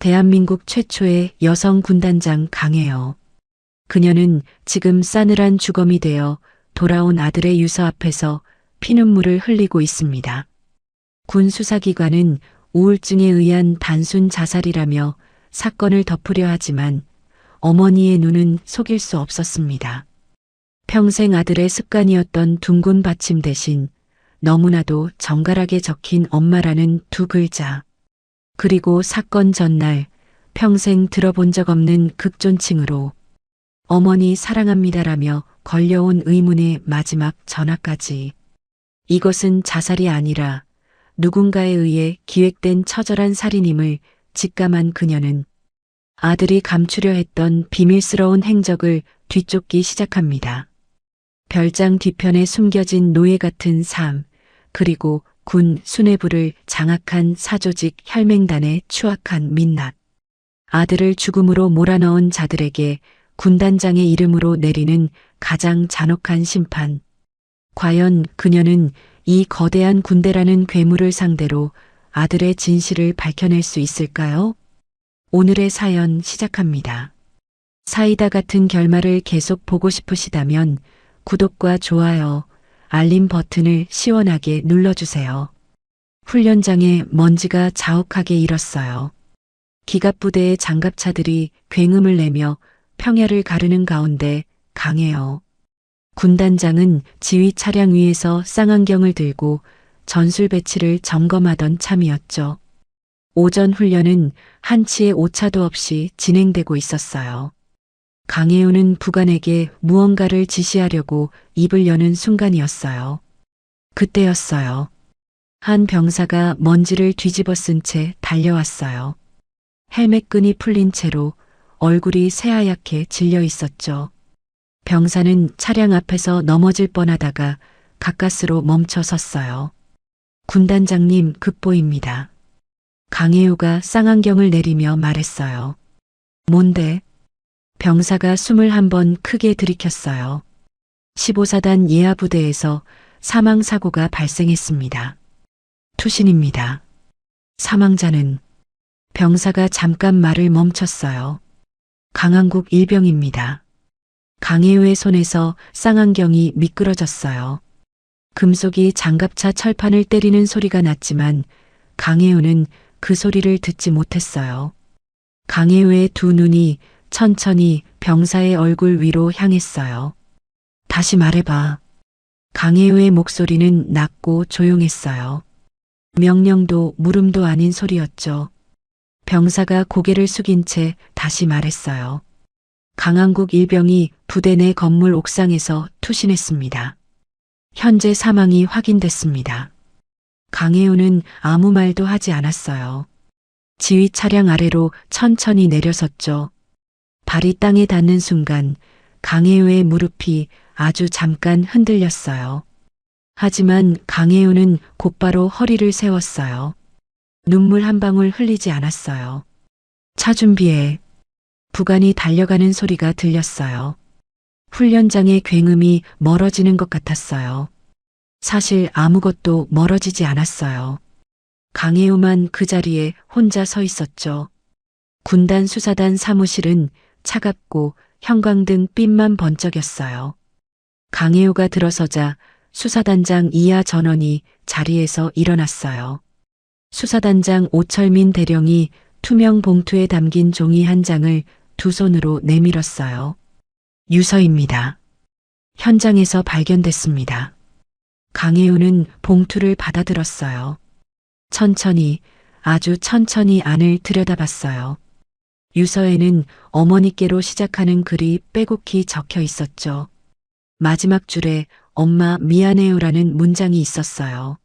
대한민국 최초의 여성 군단장 강혜여. 그녀는 지금 싸늘한 주검이 되어 돌아온 아들의 유서 앞에서 피눈물을 흘리고 있습니다. 군 수사기관은 우울증에 의한 단순 자살이라며 사건을 덮으려 하지만 어머니의 눈은 속일 수 없었습니다. 평생 아들의 습관이었던 둥근 받침 대신 너무나도 정갈하게 적힌 엄마라는 두 글자. 그리고 사건 전날 평생 들어본 적 없는 극존칭으로 어머니 사랑합니다라며 걸려온 의문의 마지막 전화까지. 이것은 자살이 아니라 누군가에 의해 기획된 처절한 살인임을 직감한 그녀는 아들이 감추려 했던 비밀스러운 행적을 뒤쫓기 시작합니다. 별장 뒤편에 숨겨진 노예 같은 삶, 그리고 군 수뇌부를 장악한 사조직 혈맹단의 추악한 민낯. 아들을 죽음으로 몰아넣은 자들에게 군단장의 이름으로 내리는 가장 잔혹한 심판. 과연 그녀는 이 거대한 군대라는 괴물을 상대로 아들의 진실을 밝혀낼 수 있을까요? 오늘의 사연 시작합니다. 사이다 같은 결말을 계속 보고 싶으시다면 구독과 좋아요, 알림 버튼을 시원하게 눌러주세요. 훈련장에 먼지가 자욱하게 일었어요. 기갑부대의 장갑차들이 굉음을 내며 평야를 가르는 가운데 강혜여 군단장은 지휘 차량 위에서 쌍안경을 들고 전술 배치를 점검하던 참이었죠. 오전 훈련은 한치의 오차도 없이 진행되고 있었어요. 강혜우는 부관에게 무언가를 지시하려고 입을 여는 순간이었어요. 그때였어요. 한 병사가 먼지를 뒤집어 쓴 채 달려왔어요. 헬멧끈이 풀린 채로 얼굴이 새하얗게 질려 있었죠. 병사는 차량 앞에서 넘어질 뻔하다가 가까스로 멈춰 섰어요. 군단장님 급보입니다. 강혜우가 쌍안경을 내리며 말했어요. 뭔데? 병사가 숨을 한 번 크게 들이켰어요. 15사단 예하부대에서 사망사고가 발생했습니다. 투신입니다. 사망자는? 병사가 잠깐 말을 멈췄어요. 강한국 일병입니다. 강혜우의 손에서 쌍안경이 미끄러졌어요. 금속이 장갑차 철판을 때리는 소리가 났지만 강혜우는 그 소리를 듣지 못했어요. 강혜우의 두 눈이 천천히 병사의 얼굴 위로 향했어요. 다시 말해봐. 강혜우의 목소리는 낮고 조용했어요. 명령도 물음도 아닌 소리였죠. 병사가 고개를 숙인 채 다시 말했어요. 강한국 일병이 부대 내 건물 옥상에서 투신했습니다. 현재 사망이 확인됐습니다. 강혜우는 아무 말도 하지 않았어요. 지휘 차량 아래로 천천히 내려섰죠. 발이 땅에 닿는 순간 강혜우의 무릎이 아주 잠깐 흔들렸어요. 하지만 강혜우는 곧바로 허리를 세웠어요. 눈물 한 방울 흘리지 않았어요. 차 준비해. 부관이 달려가는 소리가 들렸어요. 훈련장의 굉음이 멀어지는 것 같았어요. 사실 아무것도 멀어지지 않았어요. 강혜우만 그 자리에 혼자 서 있었죠. 군단 수사단 사무실은 차갑고 형광등 빛만 번쩍였어요. 강혜우가 들어서자 수사단장 이하 전원이 자리에서 일어났어요. 수사단장 오철민 대령이 투명 봉투에 담긴 종이 한 장을 두 손으로 내밀었어요. 유서입니다. 현장에서 발견됐습니다. 강혜우는 봉투를 받아들었어요. 천천히, 아주 천천히 안을 들여다봤어요. 유서에는 어머니께로 시작하는 글이 빼곡히 적혀 있었죠. 마지막 줄에 엄마 미안해요라는 문장이 있었어요.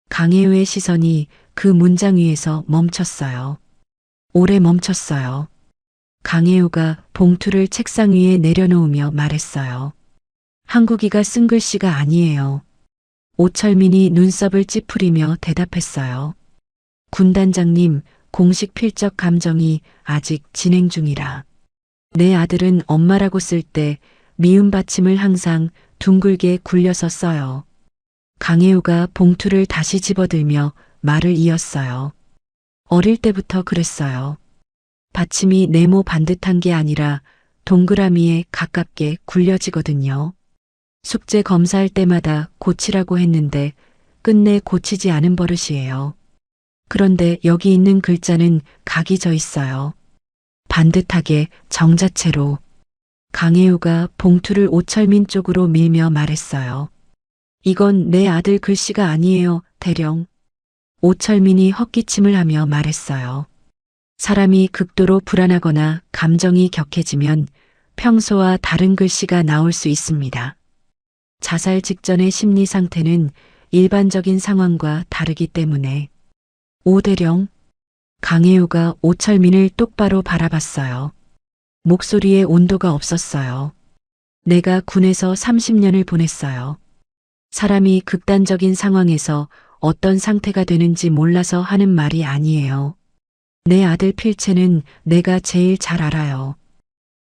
강혜우의 시선이 그 문장 위에서 멈췄어요. 오래 멈췄어요. 강혜우가 봉투를 책상 위에 내려놓으며 말했어요. 한국이가 쓴 글씨가 아니에요. 오철민이 눈썹을 찌푸리며 대답했어요. 군단장님, 공식 필적 감정이 아직 진행 중이라. 내 아들은 엄마라고 쓸 때 미음 받침을 항상 둥글게 굴려서 써요. 강혜우가 봉투를 다시 집어들며 말을 이었어요. 어릴 때부터 그랬어요. 받침이 네모 반듯한 게 아니라 동그라미에 가깝게 굴려지거든요. 숙제 검사할 때마다 고치라고 했는데 끝내 고치지 않은 버릇이에요. 그런데 여기 있는 글자는 각이 져 있어요. 반듯하게 정자체로. 강혜우가 봉투를 오철민 쪽으로 밀며 말했어요. 이건 내 아들 글씨가 아니에요, 대령. 오철민이 헛기침을 하며 말했어요. 사람이 극도로 불안하거나 감정이 격해지면 평소와 다른 글씨가 나올 수 있습니다. 자살 직전의 심리 상태는 일반적인 상황과 다르기 때문에. 오 대령. 강혜우가 오철민을 똑바로 바라봤어요. 목소리에 온도가 없었어요. 내가 군에서 30년을 보냈어요. 사람이 극단적인 상황에서 어떤 상태가 되는지 몰라서 하는 말이 아니에요. 내 아들 필체는 내가 제일 잘 알아요.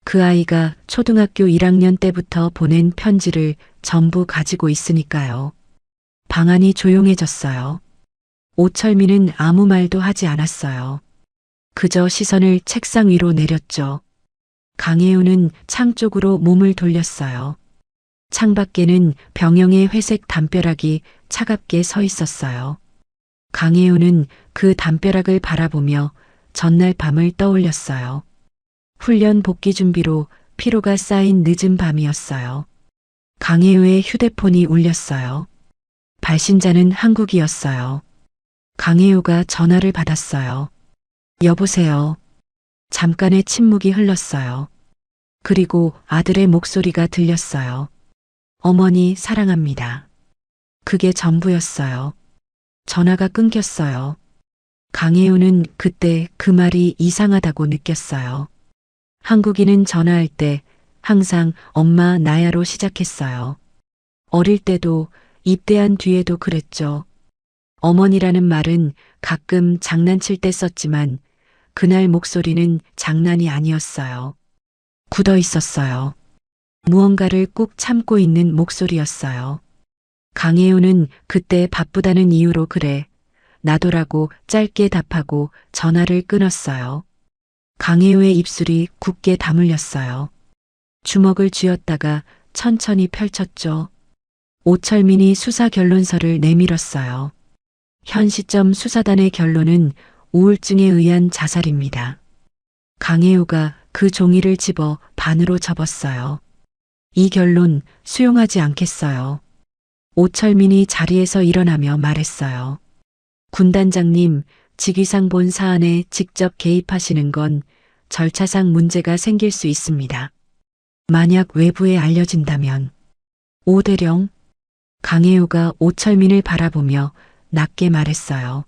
그 아이가 초등학교 1학년 때부터 보낸 편지를 전부 가지고 있으니까요. 방안이 조용해졌어요. 오철민은 아무 말도 하지 않았어요. 그저 시선을 책상 위로 내렸죠. 강혜우는 창 쪽으로 몸을 돌렸어요. 창밖에는 병영의 회색 담벼락이 차갑게 서 있었어요. 강혜우는 그 담벼락을 바라보며 전날 밤을 떠올렸어요. 훈련 복귀 준비로 피로가 쌓인 늦은 밤이었어요. 강혜우의 휴대폰이 울렸어요. 발신자는 한국이었어요. 강혜우가 전화를 받았어요. 여보세요. 잠깐의 침묵이 흘렀어요. 그리고 아들의 목소리가 들렸어요. 어머니 사랑합니다. 그게 전부였어요. 전화가 끊겼어요. 강혜우는 그때 그 말이 이상하다고 느꼈어요. 한국인은 전화할 때 항상 엄마 나야로 시작했어요. 어릴 때도 입대한 뒤에도 그랬죠. 어머니라는 말은 가끔 장난칠 때 썼지만 그날 목소리는 장난이 아니었어요. 굳어 있었어요. 무언가를 꾹 참고 있는 목소리였어요. 강혜우는 그때 바쁘다는 이유로 그래, 나도라고 짧게 답하고 전화를 끊었어요. 강혜우의 입술이 굳게 다물렸어요. 주먹을 쥐었다가 천천히 펼쳤죠. 오철민이 수사 결론서를 내밀었어요. 현 시점 수사단의 결론은 우울증에 의한 자살입니다. 강혜우가 그 종이를 집어 반으로 접었어요. 이 결론 수용하지 않겠어요. 오철민이 자리에서 일어나며 말했어요. 군단장님, 직위상 본 사안에 직접 개입하시는 건 절차상 문제가 생길 수 있습니다. 만약 외부에 알려진다면. 오 대령. 강혜우가 오철민을 바라보며 낮게 말했어요.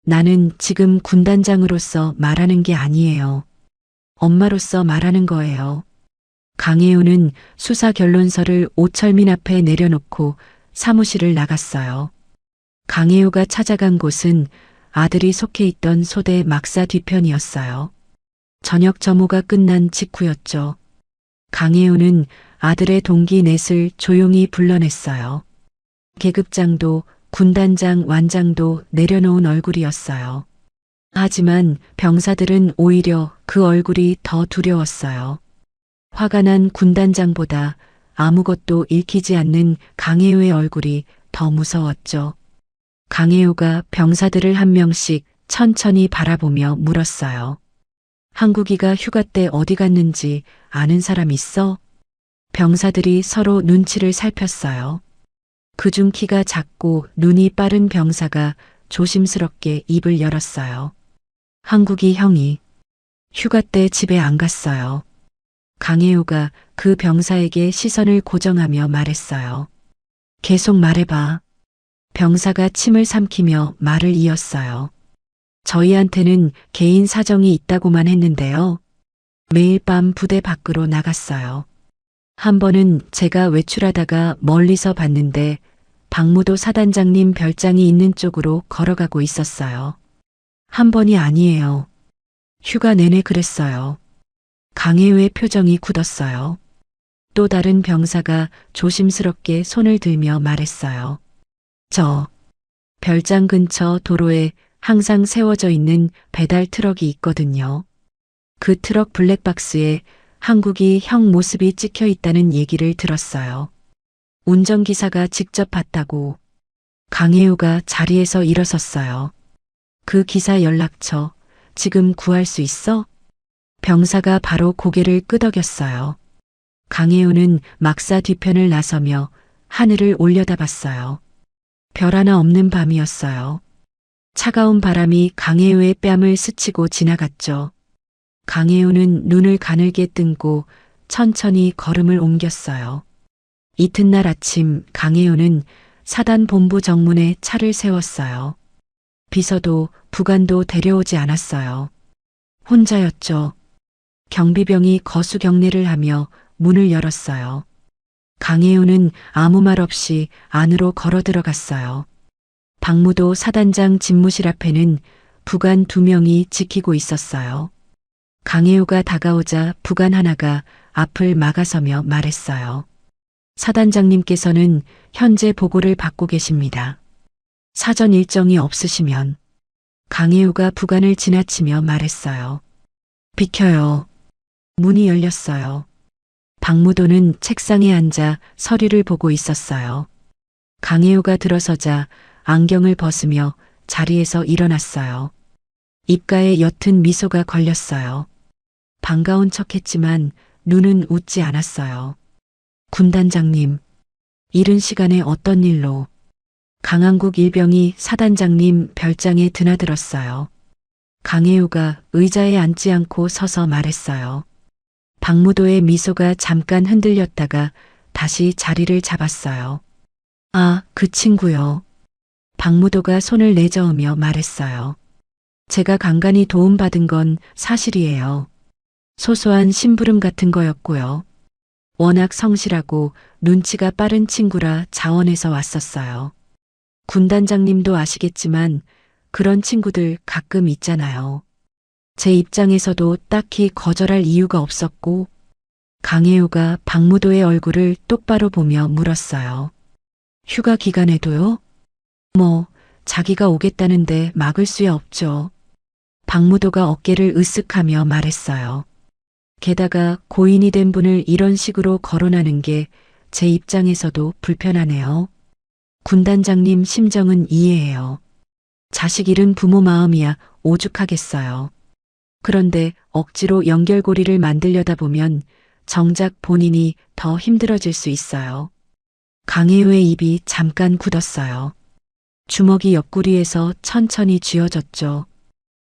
나는 지금 군단장으로서 말하는 게 아니에요. 엄마로서 말하는 거예요. 강혜우는 수사 결론서를 오철민 앞에 내려놓고 사무실을 나갔어요. 강혜우가 찾아간 곳은 아들이 속해 있던 소대 막사 뒤편이었어요. 저녁 점호가 끝난 직후였죠. 강혜우는 아들의 동기 넷을 조용히 불러냈어요. 계급장도 군단장 완장도 내려놓은 얼굴이었어요. 하지만 병사들은 오히려 그 얼굴이 더 두려웠어요. 화가 난 군단장보다 아무것도 읽히지 않는 강혜우의 얼굴이 더 무서웠죠. 강혜우가 병사들을 한 명씩 천천히 바라보며 물었어요. 한국이가 휴가 때 어디 갔는지 아는 사람 있어? 병사들이 서로 눈치를 살폈어요. 그중 키가 작고 눈이 빠른 병사가 조심스럽게 입을 열었어요. 한국이 형이 휴가 때 집에 안 갔어요. 강혜우가 그 병사에게 시선을 고정하며 말했어요. 계속 말해봐. 병사가 침을 삼키며 말을 이었어요. 저희한테는 개인 사정이 있다고만 했는데요. 매일 밤 부대 밖으로 나갔어요. 한 번은 제가 외출하다가 멀리서 봤는데 박무도 사단장님 별장이 있는 쪽으로 걸어가고 있었어요. 한 번이 아니에요. 휴가 내내 그랬어요. 강혜우의 표정이 굳었어요. 또 다른 병사가 조심스럽게 손을 들며 말했어요. 저 별장 근처 도로에 항상 세워져 있는 배달 트럭이 있거든요. 그 트럭 블랙박스에 한국이 형 모습이 찍혀 있다는 얘기를 들었어요. 운전기사가 직접 봤다고. 강혜우가 자리에서 일어섰어요. 그 기사 연락처 지금 구할 수 있어? 병사가 바로 고개를 끄덕였어요. 강혜우는 막사 뒤편을 나서며 하늘을 올려다봤어요. 별 하나 없는 밤이었어요. 차가운 바람이 강혜우의 뺨을 스치고 지나갔죠. 강혜우는 눈을 가늘게 뜬고 천천히 걸음을 옮겼어요. 이튿날 아침 강혜우는 사단 본부 정문에 차를 세웠어요. 비서도 부관도 데려오지 않았어요. 혼자였죠. 경비병이 거수 경례를 하며 문을 열었어요. 강혜우는 아무 말 없이 안으로 걸어 들어갔어요. 박무도 사단장 집무실 앞에는 부관 2명이 지키고 있었어요. 강혜우가 다가오자 부관 하나가 앞을 막아서며 말했어요. 사단장님께서는 현재 보고를 받고 계십니다. 사전 일정이 없으시면. 강혜우가 부관을 지나치며 말했어요. 비켜요. 문이 열렸어요. 박무도는 책상에 앉아 서류를 보고 있었어요. 강혜우가 들어서자 안경을 벗으며 자리에서 일어났어요. 입가에 옅은 미소가 걸렸어요. 반가운 척했지만 눈은 웃지 않았어요. 군단장님, 이른 시간에 어떤 일로? 강한국 일병이 사단장님 별장에 드나들었어요. 강혜우가 의자에 앉지 않고 서서 말했어요. 박무도의 미소가 잠깐 흔들렸다가 다시 자리를 잡았어요. 아, 그 친구요. 박무도가 손을 내저으며 말했어요. 제가 간간히 도움받은 건 사실이에요. 소소한 심부름 같은 거였고요. 워낙 성실하고 눈치가 빠른 친구라 자원해서 왔었어요. 군단장님도 아시겠지만 그런 친구들 가끔 있잖아요. 제 입장에서도 딱히 거절할 이유가 없었고 강혜우가 박무도의 얼굴을 똑바로 보며 물었어요. 휴가 기간에도요? 뭐 자기가 오겠다는데 막을 수야 없죠. 박무도가 어깨를 으쓱하며 말했어요. 게다가 고인이 된 분을 이런 식으로 거론하는 게 제 입장에서도 불편하네요. 군단장님 심정은 이해해요. 자식 잃은 부모 마음이야 오죽하겠어요. 그런데 억지로 연결고리를 만들려다 보면 정작 본인이 더 힘들어질 수 있어요. 강혜우의 입이 잠깐 굳었어요. 주먹이 옆구리에서 천천히 쥐어졌죠.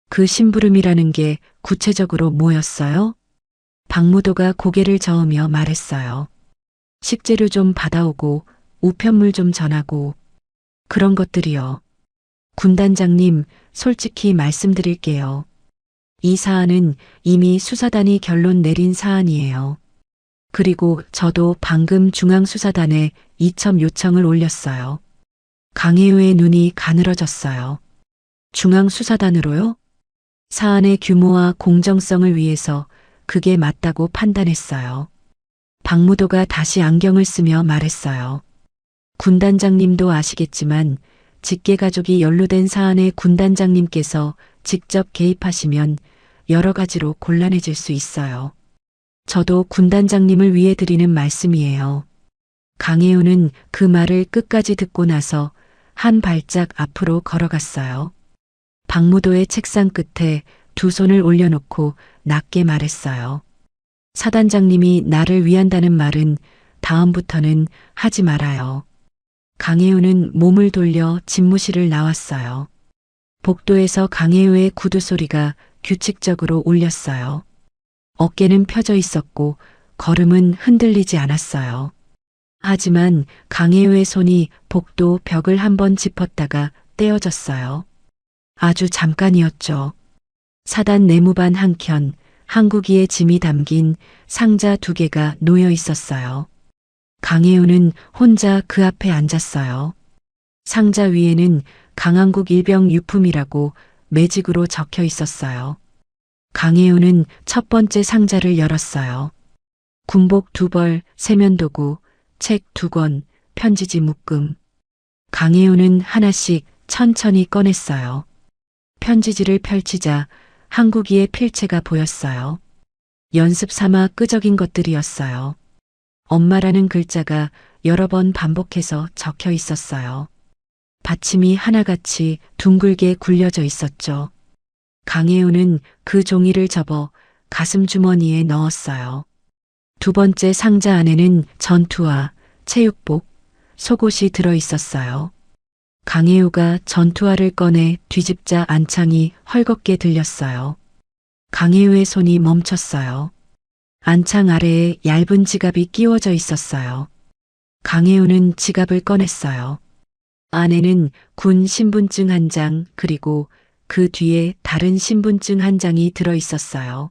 그 심부름이라는 게 구체적으로 뭐였어요? 박무도가 고개를 저으며 말했어요. 식재료 좀 받아오고 우편물 좀 전하고 그런 것들이요. 군단장님, 솔직히 말씀드릴게요. 이 사안은 이미 수사단이 결론 내린 사안이에요. 그리고 저도 방금 중앙수사단에 이첩 요청을 올렸어요. 강혜우의 눈이 가늘어졌어요. 중앙수사단으로요? 사안의 규모와 공정성을 위해서 그게 맞다고 판단했어요. 박무도가 다시 안경을 쓰며 말했어요. 군단장님도 아시겠지만 직계가족이 연루된 사안에 군단장님께서 직접 개입하시면 여러 가지로 곤란해질 수 있어요. 저도 군단장님을 위해 드리는 말씀이에요. 강혜우는 그 말을 끝까지 듣고 나서 한 발짝 앞으로 걸어갔어요. 박무도의 책상 끝에 두 손을 올려놓고 낮게 말했어요. 사단장님이 나를 위한다는 말은 다음부터는 하지 말아요. 강혜우는 몸을 돌려 집무실을 나왔어요. 복도에서 강혜우의 구두 소리가 규칙적으로 울렸어요. 어깨는 펴져 있었고 걸음은 흔들리지 않았어요. 하지만 강혜우의 손이 복도 벽을 한번 짚었다가 떼어졌어요. 아주 잠깐이었죠. 사단 내무반 한켠, 한국이의 짐이 담긴 상자 2개가 놓여 있었어요. 강혜우는 혼자 그 앞에 앉았어요. 상자 위에는 강한국 일병 유품이라고 매직으로 적혀 있었어요. 강혜우는 첫 번째 상자를 열었어요. 군복 2벌, 세면도구, 책 2권, 편지지 묶음. 강혜우는 하나씩 천천히 꺼냈어요. 편지지를 펼치자 한국이의 필체가 보였어요. 연습 삼아 끄적인 것들이었어요. 엄마라는 글자가 여러 번 반복해서 적혀 있었어요. 받침이 하나같이 둥글게 굴려져 있었죠. 강혜우는 그 종이를 접어 가슴 주머니에 넣었어요. 두 번째 상자 안에는 전투화, 체육복, 속옷이 들어 있었어요. 강혜우가 전투화를 꺼내 뒤집자 안창이 헐겁게 들렸어요. 강혜우의 손이 멈췄어요. 안창 아래에 얇은 지갑이 끼워져 있었어요. 강혜우는 지갑을 꺼냈어요. 안에는 군 신분증 한 장 그리고 그 뒤에 다른 신분증 한 장이 들어 있었어요.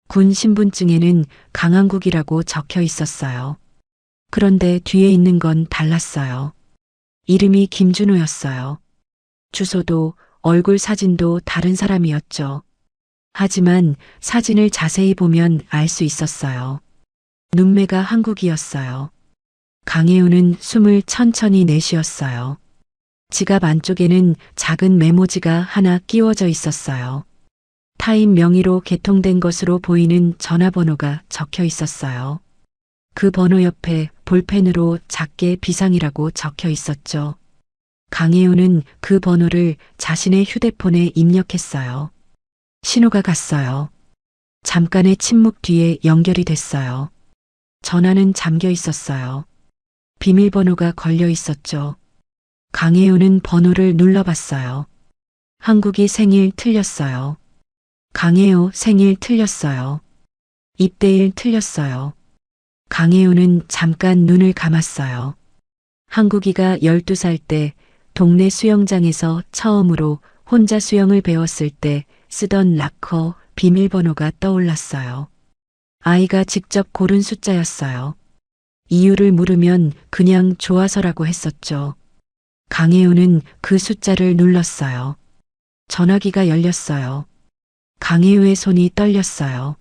군 신분증에는 강한국이라고 적혀 있었어요. 그런데 뒤에 있는 건 달랐어요. 이름이 김준호였어요. 주소도 얼굴 사진도 다른 사람이었죠. 하지만 사진을 자세히 보면 알 수 있었어요. 눈매가 한국이었어요. 강혜우는 숨을 천천히 내쉬었어요. 지갑 안쪽에는 작은 메모지가 하나 끼워져 있었어요. 타인 명의로 개통된 것으로 보이는 전화번호가 적혀 있었어요. 그 번호 옆에 볼펜으로 작게 비상이라고 적혀 있었죠. 강혜우는 그 번호를 자신의 휴대폰에 입력했어요. 신호가 갔어요. 잠깐의 침묵 뒤에 연결이 됐어요. 전화는 잠겨 있었어요. 비밀번호가 걸려 있었죠. 강혜우는 번호를 눌러봤어요. 한국이 생일 틀렸어요. 강혜우 생일 틀렸어요. 입대일 틀렸어요. 강혜우는 잠깐 눈을 감았어요. 한국이가 12살 때 동네 수영장에서 처음으로 혼자 수영을 배웠을 때 쓰던 락커 비밀번호가 떠올랐어요. 아이가 직접 고른 숫자였어요. 이유를 물으면 그냥 좋아서라고 했었죠. 강혜우는 그 숫자를 눌렀어요. 전화기가 열렸어요. 강혜우의 손이 떨렸어요.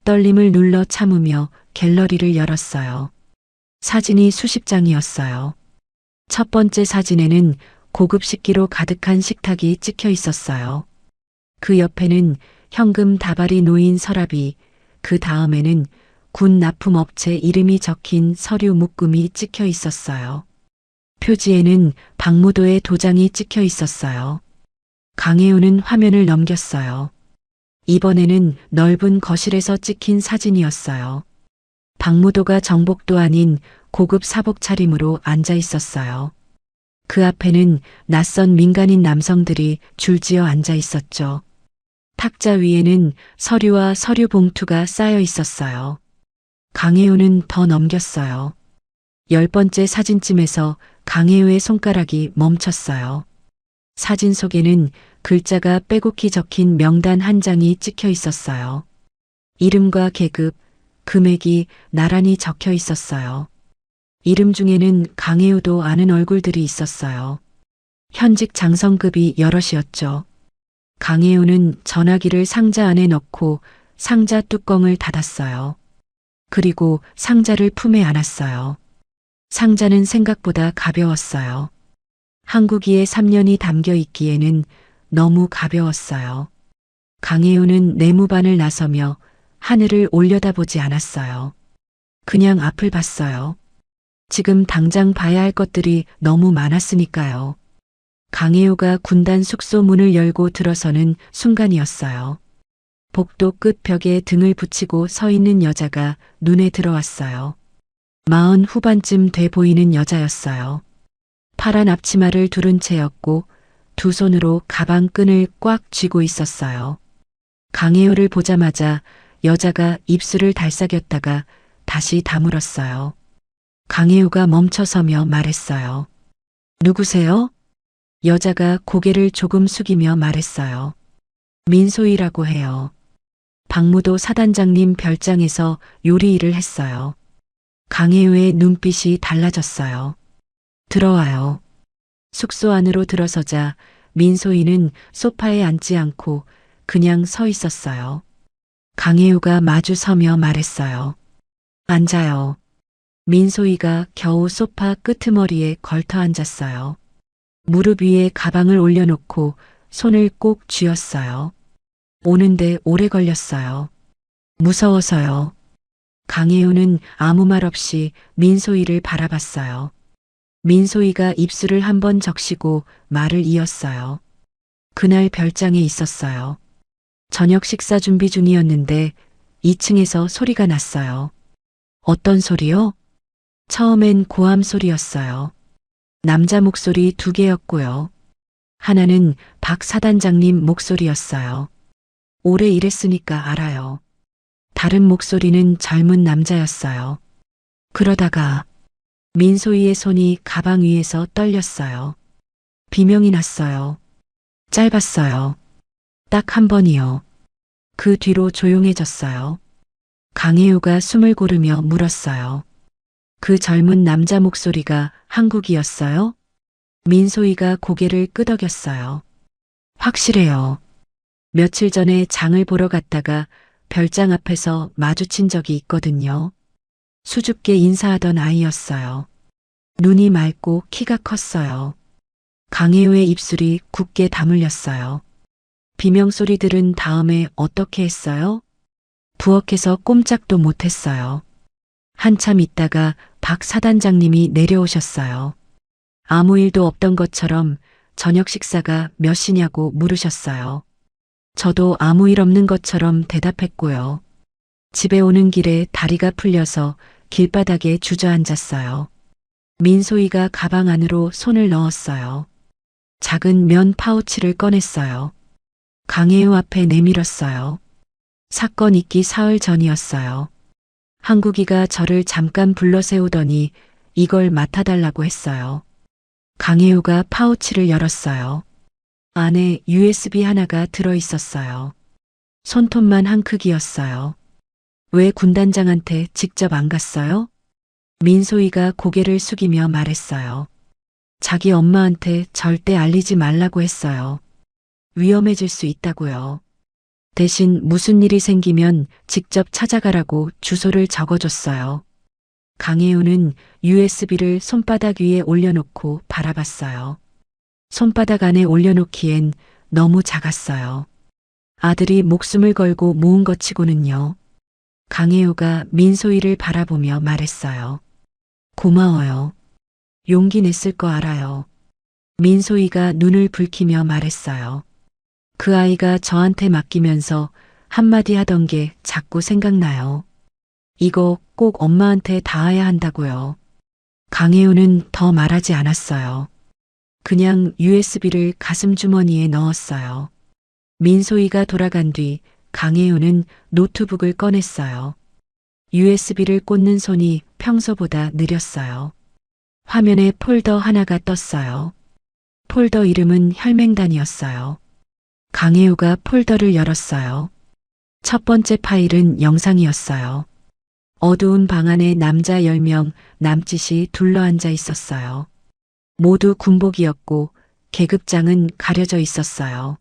떨림을 눌러 참으며 갤러리를 열었어요. 사진이 수십 장이었어요. 첫 번째 사진에는 고급 식기로 가득한 식탁이 찍혀 있었어요. 그 옆에는 현금 다발이 놓인 서랍이, 그 다음에는 군 납품업체 이름이 적힌 서류 묶음이 찍혀 있었어요. 표지에는 박무도의 도장이 찍혀 있었어요. 강혜우는 화면을 넘겼어요. 이번에는 넓은 거실에서 찍힌 사진이었어요. 박무도가 정복도 아닌 고급 사복 차림으로 앉아 있었어요. 그 앞에는 낯선 민간인 남성들이 줄지어 앉아 있었죠. 탁자 위에는 서류와 서류 봉투가 쌓여 있었어요. 강혜우는 더 넘겼어요. 10번째 사진쯤에서 강혜우의 손가락이 멈췄어요. 사진 속에는 글자가 빼곡히 적힌 명단 한 장이 찍혀 있었어요. 이름과 계급, 금액이 나란히 적혀 있었어요. 이름 중에는 강혜우도 아는 얼굴들이 있었어요. 현직 장성급이 여럿이었죠. 강혜우는 전화기를 상자 안에 넣고 상자 뚜껑을 닫았어요. 그리고 상자를 품에 안았어요. 상자는 생각보다 가벼웠어요. 한국이의 3년이 담겨 있기에는 너무 가벼웠어요. 강혜우는 내무반을 나서며 하늘을 올려다보지 않았어요. 그냥 앞을 봤어요. 지금 당장 봐야 할 것들이 너무 많았으니까요. 강혜우가 군단 숙소 문을 열고 들어서는 순간이었어요. 복도 끝 벽에 등을 붙이고 서 있는 여자가 눈에 들어왔어요. 40 후반쯤 돼 보이는 여자였어요. 파란 앞치마를 두른 채였고 두 손으로 가방 끈을 꽉 쥐고 있었어요. 강혜우를 보자마자 여자가 입술을 달싹였다가 다시 다물었어요. 강혜우가 멈춰서며 말했어요. 누구세요? 여자가 고개를 조금 숙이며 말했어요. 민소희라고 해요. 박무도 사단장님 별장에서 요리 일을 했어요. 강혜우의 눈빛이 달라졌어요. 들어와요. 숙소 안으로 들어서자 민소희는 소파에 앉지 않고 그냥 서 있었어요. 강혜우가 마주 서며 말했어요. 앉아요. 민소희가 겨우 소파 끄트머리에 걸터 앉았어요. 무릎 위에 가방을 올려놓고 손을 꼭 쥐었어요. 오는데 오래 걸렸어요. 무서워서요. 강혜우는 아무 말 없이 민소희를 바라봤어요. 민소희가 입술을 한번 적시고 말을 이었어요. 그날 별장에 있었어요. 저녁 식사 준비 중이었는데 2층에서 소리가 났어요. 어떤 소리요? 처음엔 고함 소리였어요. 남자 목소리 2개였고요. 하나는 박 사단장님 목소리였어요. 오래 일했으니까 알아요. 다른 목소리는 젊은 남자였어요. 그러다가 민소희의 손이 가방 위에서 떨렸어요. 비명이 났어요. 짧았어요. 딱 한 번이요. 그 뒤로 조용해졌어요. 강혜우가 숨을 고르며 물었어요. 그 젊은 남자 목소리가 한국이었어요? 민소희가 고개를 끄덕였어요. 확실해요. 며칠 전에 장을 보러 갔다가 별장 앞에서 마주친 적이 있거든요. 수줍게 인사하던 아이였어요. 눈이 맑고 키가 컸어요. 강혜우의 입술이 굳게 다물렸어요. 비명소리 들은 다음에 어떻게 했어요? 부엌에서 꼼짝도 못했어요. 한참 있다가 박 사단장님이 내려오셨어요. 아무 일도 없던 것처럼 저녁 식사가 몇 시냐고 물으셨어요. 저도 아무 일 없는 것처럼 대답했고요. 집에 오는 길에 다리가 풀려서 길바닥에 주저앉았어요. 민소희가 가방 안으로 손을 넣었어요. 작은 면 파우치를 꺼냈어요. 강혜우 앞에 내밀었어요. 사건 있기 사흘 전이었어요. 한국이가 저를 잠깐 불러 세우더니 이걸 맡아달라고 했어요. 강혜우가 파우치를 열었어요. 안에 USB 하나가 들어 있었어요. 손톱만 한 크기였어요. 왜 군단장한테 직접 안 갔어요? 민소희가 고개를 숙이며 말했어요. 자기 엄마한테 절대 알리지 말라고 했어요. 위험해질 수 있다고요. 대신 무슨 일이 생기면 직접 찾아가라고 주소를 적어줬어요. 강혜우는 USB를 손바닥 위에 올려놓고 바라봤어요. 손바닥 안에 올려놓기엔 너무 작았어요. 아들이 목숨을 걸고 모은 것 치고는요. 강혜우가 민소희를 바라보며 말했어요. 고마워요. 용기 냈을 거 알아요. 민소희가 눈을 붉히며 말했어요. 그 아이가 저한테 맡기면서 한마디 하던 게 자꾸 생각나요. 이거 꼭 엄마한테 닿아야 한다고요. 강혜우는 더 말하지 않았어요. 그냥 USB를 가슴 주머니에 넣었어요. 민소희가 돌아간 뒤 강혜우는 노트북을 꺼냈어요. USB를 꽂는 손이 평소보다 느렸어요. 화면에 폴더 하나가 떴어요. 폴더 이름은 혈맹단이었어요. 강혜우가 폴더를 열었어요. 첫 번째 파일은 영상이었어요. 어두운 방 안에 남자 10명 남짓이 둘러앉아 있었어요. 모두 군복이었고 계급장은 가려져 있었어요.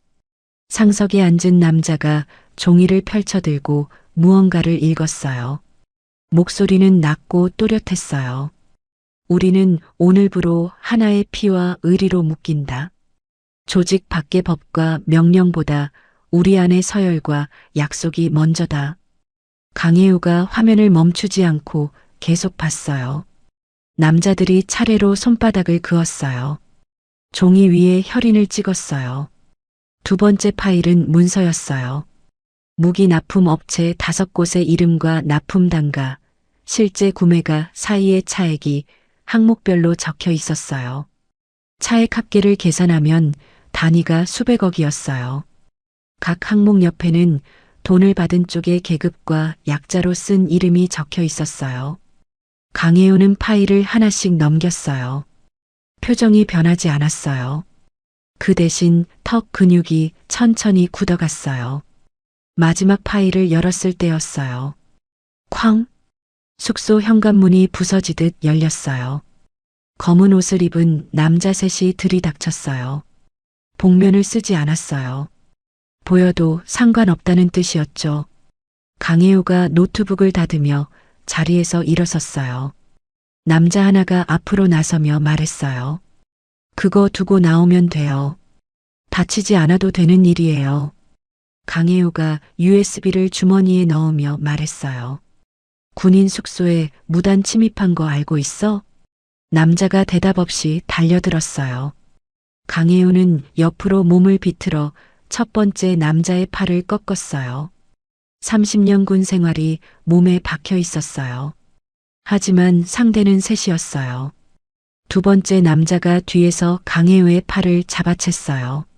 상석에 앉은 남자가 종이를 펼쳐들고 무언가를 읽었어요. 목소리는 낮고 또렷했어요. 우리는 오늘부로 하나의 피와 의리로 묶인다. 조직 밖의 법과 명령보다 우리 안의 서열과 약속이 먼저다. 강혜우가 화면을 멈추지 않고 계속 봤어요. 남자들이 차례로 손바닥을 그었어요. 종이 위에 혈인을 찍었어요. 두 번째 파일은 문서였어요. 무기 납품 업체 5곳의 이름과 납품단가, 실제 구매가 사이의 차액이 항목별로 적혀 있었어요. 차액 합계를 계산하면 단위가 수백억이었어요. 각 항목 옆에는 돈을 받은 쪽의 계급과 약자로 쓴 이름이 적혀 있었어요. 강혜우는 파일을 하나씩 넘겼어요. 표정이 변하지 않았어요. 그 대신 턱 근육이 천천히 굳어갔어요. 마지막 파일을 열었을 때였어요. 쾅! 숙소 현관문이 부서지듯 열렸어요. 검은 옷을 입은 남자 셋이 들이닥쳤어요. 복면을 쓰지 않았어요. 보여도 상관없다는 뜻이었죠. 강혜우가 노트북을 닫으며 자리에서 일어섰어요. 남자 하나가 앞으로 나서며 말했어요. 그거 두고 나오면 돼요. 다치지 않아도 되는 일이에요. 강혜우가 USB를 주머니에 넣으며 말했어요. 군인 숙소에 무단 침입한 거 알고 있어? 남자가 대답 없이 달려들었어요. 강혜우는 옆으로 몸을 비틀어 첫 번째 남자의 팔을 꺾었어요. 30년 군 생활이 몸에 박혀 있었어요. 하지만 상대는 셋이었어요. 두 번째 남자가 뒤에서 강혜우의 팔을 잡아챘어요.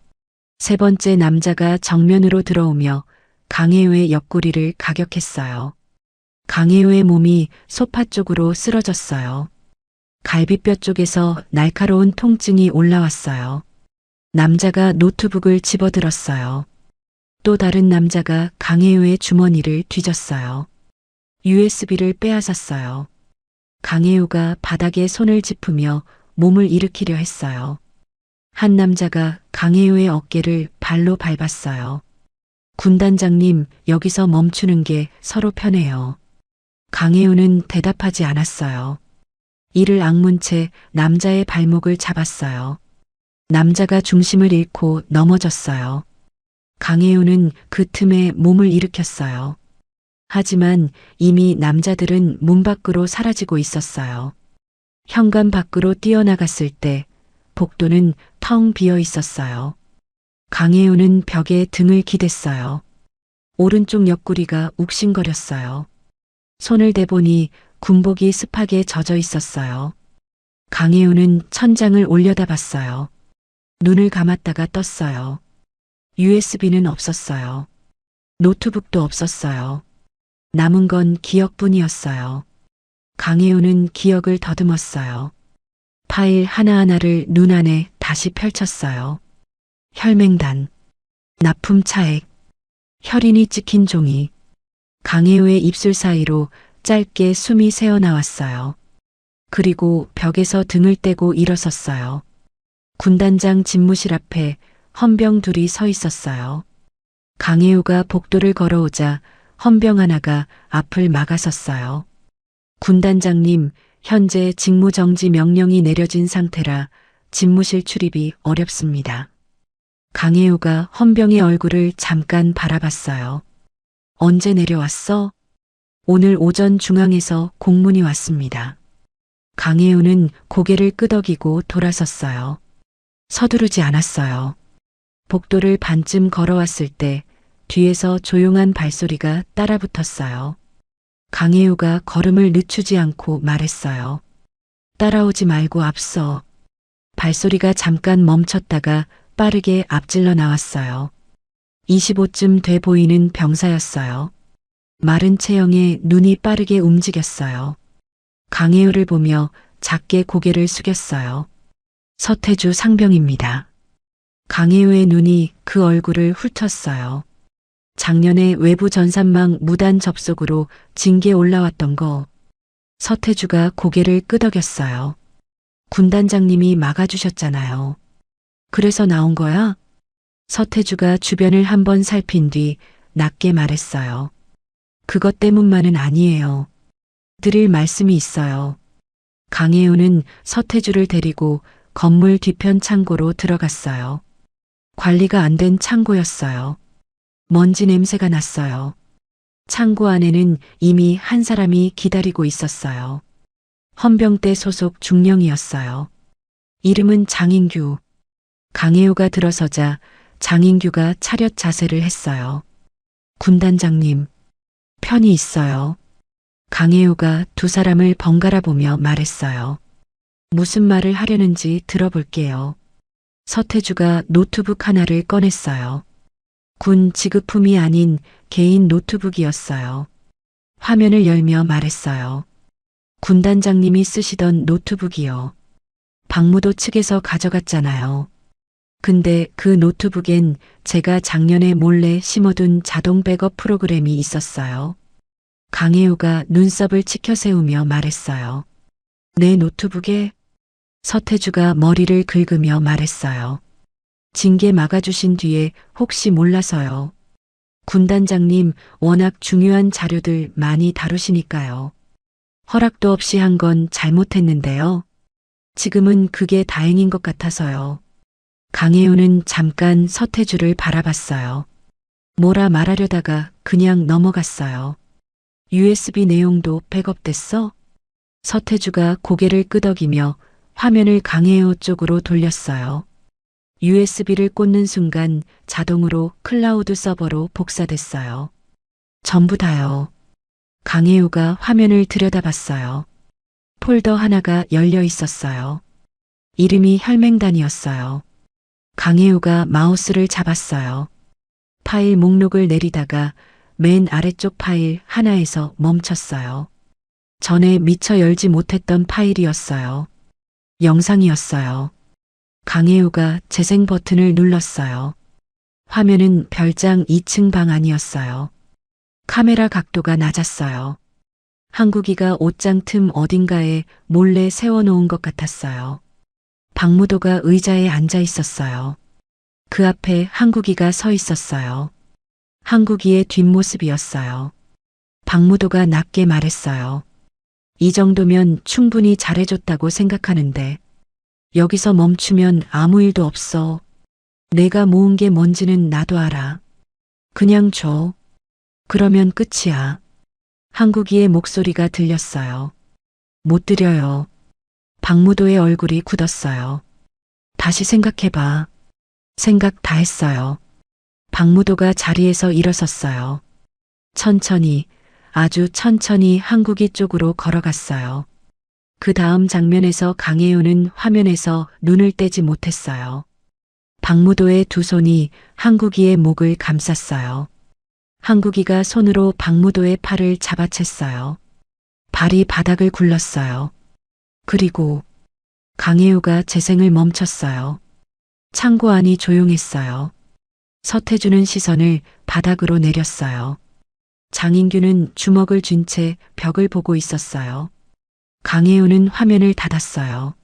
세 번째 남자가 정면으로 들어오며 강혜우의 옆구리를 가격했어요. 강혜우의 몸이 소파 쪽으로 쓰러졌어요. 갈비뼈 쪽에서 날카로운 통증이 올라왔어요. 남자가 노트북을 집어들었어요. 또 다른 남자가 강혜우의 주머니를 뒤졌어요. USB를 빼앗았어요. 강혜우가 바닥에 손을 짚으며 몸을 일으키려 했어요. 한 남자가 강혜우의 어깨를 발로 밟았어요. 군단장님, 여기서 멈추는 게 서로 편해요. 강혜우는 대답하지 않았어요. 이를 악문 채 남자의 발목을 잡았어요. 남자가 중심을 잃고 넘어졌어요. 강혜우는 그 틈에 몸을 일으켰어요. 하지만 이미 남자들은 문 밖으로 사라지고 있었어요. 현관 밖으로 뛰어나갔을 때 복도는 텅 비어 있었어요. 강혜우는 벽에 등을 기댔어요. 오른쪽 옆구리가 욱신거렸어요. 손을 대보니 군복이 습하게 젖어 있었어요. 강혜우는 천장을 올려다봤어요. 눈을 감았다가 떴어요. USB는 없었어요. 노트북도 없었어요. 남은 건 기억뿐이었어요. 강혜우는 기억을 더듬었어요. 파일 하나하나를 눈 안에 다시 펼쳤어요. 혈맹단, 납품 차액, 혈인이 찍힌 종이, 강혜우의 입술 사이로 짧게 숨이 새어나왔어요. 그리고 벽에서 등을 떼고 일어섰어요. 군단장 집무실 앞에 헌병 둘이 서 있었어요. 강혜우가 복도를 걸어오자 헌병 하나가 앞을 막아섰어요. 군단장님, 현재 직무정지 명령이 내려진 상태라 집무실 출입이 어렵습니다. 강혜우가 헌병의 얼굴을 잠깐 바라봤어요. 언제 내려왔어? 오늘 오전 중앙에서 공문이 왔습니다. 강혜우는 고개를 끄덕이고 돌아섰어요. 서두르지 않았어요. 복도를 반쯤 걸어왔을 때 뒤에서 조용한 발소리가 따라붙었어요. 강혜우가 걸음을 늦추지 않고 말했어요. 따라오지 말고 앞서. 발소리가 잠깐 멈췄다가 빠르게 앞질러 나왔어요. 25쯤 돼 보이는 병사였어요. 마른 체형에 눈이 빠르게 움직였어요. 강혜우를 보며 작게 고개를 숙였어요. 서태주 상병입니다. 강혜우의 눈이 그 얼굴을 훑었어요. 작년에 외부 전산망 무단 접속으로 징계 올라왔던 거. 서태주가 고개를 끄덕였어요. 군단장님이 막아주셨잖아요. 그래서 나온 거야? 서태주가 주변을 한번 살핀 뒤 낮게 말했어요. 그것 때문만은 아니에요. 드릴 말씀이 있어요. 강혜우는 서태주를 데리고 건물 뒤편 창고로 들어갔어요. 관리가 안 된 창고였어요. 먼지 냄새가 났어요. 창고 안에는 이미 한 사람이 기다리고 있었어요. 헌병대 소속 중령이었어요. 이름은 장인규. 강혜우가 들어서자 장인규가 차렷 자세를 했어요. 군단장님, 편히 있어요. 강혜우가 두 사람을 번갈아 보며 말했어요. 무슨 말을 하려는지 들어볼게요. 서태주가 노트북 하나를 꺼냈어요. 군 지급품이 아닌 개인 노트북이었어요. 화면을 열며 말했어요. 군단장님이 쓰시던 노트북이요. 박무도 측에서 가져갔잖아요. 근데 그 노트북엔 제가 작년에 몰래 심어둔 자동 백업 프로그램이 있었어요. 강혜우가 눈썹을 치켜 세우며 말했어요. 내 노트북에? 서태주가 머리를 긁으며 말했어요. 징계 막아주신 뒤에 혹시 몰라서요. 군단장님 워낙 중요한 자료들 많이 다루시니까요. 허락도 없이 한 건 잘못했는데요. 지금은 그게 다행인 것 같아서요. 강혜우는 잠깐 서태주를 바라봤어요. 뭐라 말하려다가 그냥 넘어갔어요. USB 내용도 백업됐어? 서태주가 고개를 끄덕이며 화면을 강혜우 쪽으로 돌렸어요. USB를 꽂는 순간 자동으로 클라우드 서버로 복사됐어요. 전부 다요. 강혜우가 화면을 들여다봤어요. 폴더 하나가 열려 있었어요. 이름이 혈맹단이었어요. 강혜우가 마우스를 잡았어요. 파일 목록을 내리다가 맨 아래쪽 파일 하나에서 멈췄어요. 전에 미처 열지 못했던 파일이었어요. 영상이었어요. 강혜우가 재생 버튼을 눌렀어요. 화면은 별장 2층 방 안이었어요. 카메라 각도가 낮았어요. 한국이가 옷장 틈 어딘가에 몰래 세워놓은 것 같았어요. 박무도가 의자에 앉아 있었어요. 그 앞에 한국이가 서 있었어요. 한국이의 뒷모습이었어요. 박무도가 낮게 말했어요. 이 정도면 충분히 잘해줬다고 생각하는데 여기서 멈추면 아무 일도 없어. 내가 모은 게 뭔지는 나도 알아. 그냥 줘. 그러면 끝이야. 한국이의 목소리가 들렸어요. 못 드려요. 박무도의 얼굴이 굳었어요. 다시 생각해봐. 생각 다 했어요. 박무도가 자리에서 일어섰어요. 천천히, 아주 천천히 한국이 쪽으로 걸어갔어요. 그 다음 장면에서 강혜우는 화면에서 눈을 떼지 못했어요. 박무도의 두 손이 한국이의 목을 감쌌어요. 한국이가 손으로 박무도의 팔을 잡아챘어요. 발이 바닥을 굴렀어요. 그리고 강혜우가 재생을 멈췄어요. 창고 안이 조용했어요. 서태주는 시선을 바닥으로 내렸어요. 장인규는 주먹을 쥔 채 벽을 보고 있었어요. 강혜우는 화면을 닫았어요.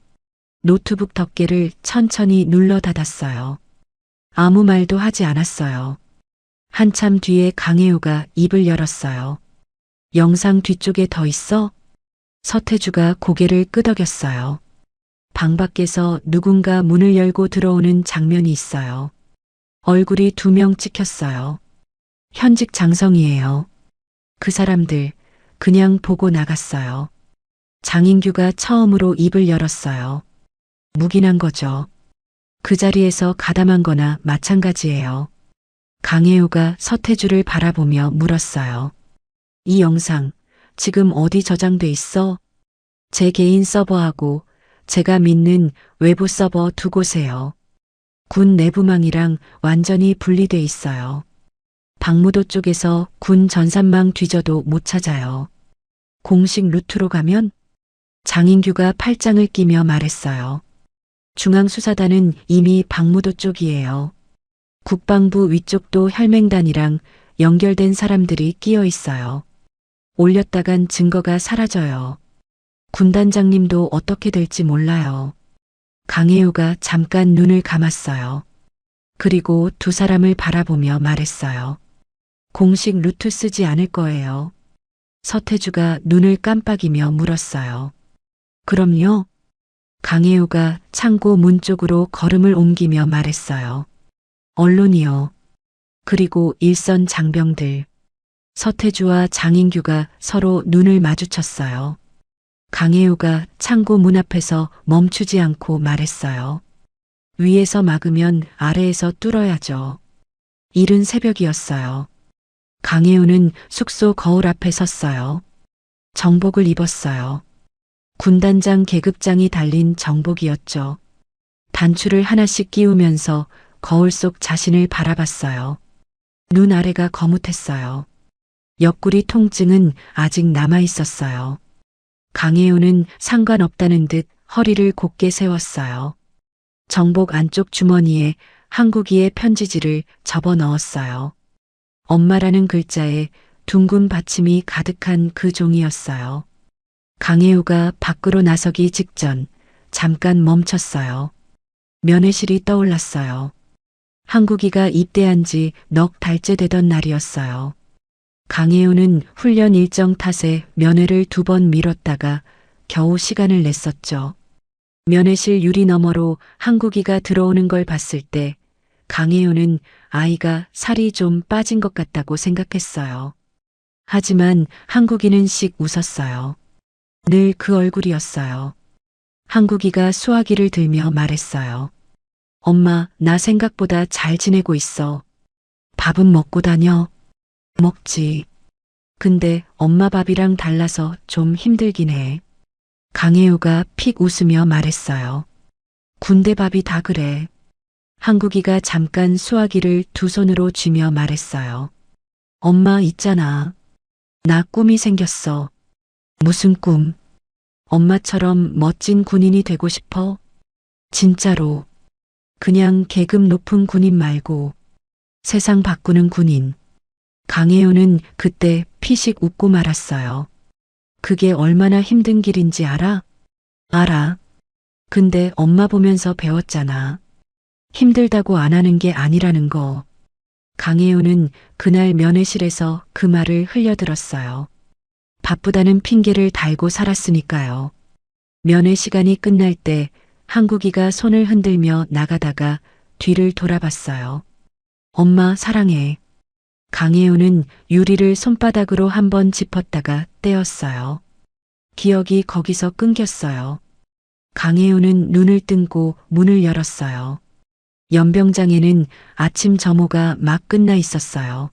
노트북 덮개를 천천히 눌러 닫았어요. 아무 말도 하지 않았어요. 한참 뒤에 강혜우가 입을 열었어요. 영상 뒤쪽에 더 있어? 서태주가 고개를 끄덕였어요. 방 밖에서 누군가 문을 열고 들어오는 장면이 있어요. 얼굴이 2명 찍혔어요. 현직 장성이에요. 그 사람들 그냥 보고 나갔어요. 장인규가 처음으로 입을 열었어요. 묵인한 거죠. 그 자리에서 가담한 거나 마찬가지예요. 강혜우가 서태주를 바라보며 물었어요. 이 영상 지금 어디 저장돼 있어? 제 개인 서버하고 제가 믿는 외부 서버 두 곳에요. 군 내부망이랑 완전히 분리돼 있어요. 박무도 쪽에서 군 전산망 뒤져도 못 찾아요. 공식 루트로 가면? 장인규가 팔짱을 끼며 말했어요. 중앙수사단은 이미 박무도 쪽이에요. 국방부 위쪽도 혈맹단이랑 연결된 사람들이 끼어 있어요. 올렸다간 증거가 사라져요. 군단장님도 어떻게 될지 몰라요. 강혜우가 잠깐 눈을 감았어요. 그리고 두 사람을 바라보며 말했어요. 공식 루트 쓰지 않을 거예요. 서태주가 눈을 깜빡이며 물었어요. 그럼요? 강혜우가 창고 문 쪽으로 걸음을 옮기며 말했어요. 언론이요. 그리고 일선 장병들. 서태주와 장인규가 서로 눈을 마주쳤어요. 강혜우가 창고 문 앞에서 멈추지 않고 말했어요. 위에서 막으면 아래에서 뚫어야죠. 이른 새벽이었어요. 강혜우는 숙소 거울 앞에 섰어요. 정복을 입었어요. 군단장 계급장이 달린 정복이었죠. 단추를 하나씩 끼우면서 거울 속 자신을 바라봤어요. 눈 아래가 거뭇했어요. 옆구리 통증은 아직 남아 있었어요. 강혜우는 상관없다는 듯 허리를 곧게 세웠어요. 정복 안쪽 주머니에 한국이의 편지지를 접어 넣었어요. 엄마라는 글자에 둥근 받침이 가득한 그 종이였어요. 강혜우가 밖으로 나서기 직전 잠깐 멈췄어요. 면회실이 떠올랐어요. 한국이가 입대한 지 넉 달째 되던 날이었어요. 강혜우는 훈련 일정 탓에 면회를 2번 미뤘다가 겨우 시간을 냈었죠. 면회실 유리 너머로 한국이가 들어오는 걸 봤을 때 강혜호는 아이가 살이 좀 빠진 것 같다고 생각했어요. 하지만 한국이는 씩 웃었어요. 늘 그 얼굴이었어요. 한국이가 수화기를 들며 말했어요. 엄마, 나 생각보다 잘 지내고 있어. 밥은 먹고 다녀? 먹지. 근데 엄마 밥이랑 달라서 좀 힘들긴 해. 강혜우가 픽 웃으며 말했어요. 군대 밥이 다 그래. 한국이가 잠깐 수화기를 두 손으로 쥐며 말했어요. 엄마 있잖아. 나 꿈이 생겼어. 무슨 꿈? 엄마처럼 멋진 군인이 되고 싶어? 진짜로. 그냥 계급 높은 군인 말고 세상 바꾸는 군인. 강혜우는 그때 피식 웃고 말았어요. 그게 얼마나 힘든 길인지 알아? 알아. 근데 엄마 보면서 배웠잖아. 힘들다고 안 하는 게 아니라는 거. 강혜우는 그날 면회실에서 그 말을 흘려들었어요. 바쁘다는 핑계를 달고 살았으니까요. 면회 시간이 끝날 때 한국이가 손을 흔들며 나가다가 뒤를 돌아봤어요. 엄마 사랑해. 강혜우는 유리를 손바닥으로 한번 짚었다가 떼었어요. 기억이 거기서 끊겼어요. 강혜우는 눈을 뜬고 문을 열었어요. 연병장에는 아침 점호가 막 끝나 있었어요.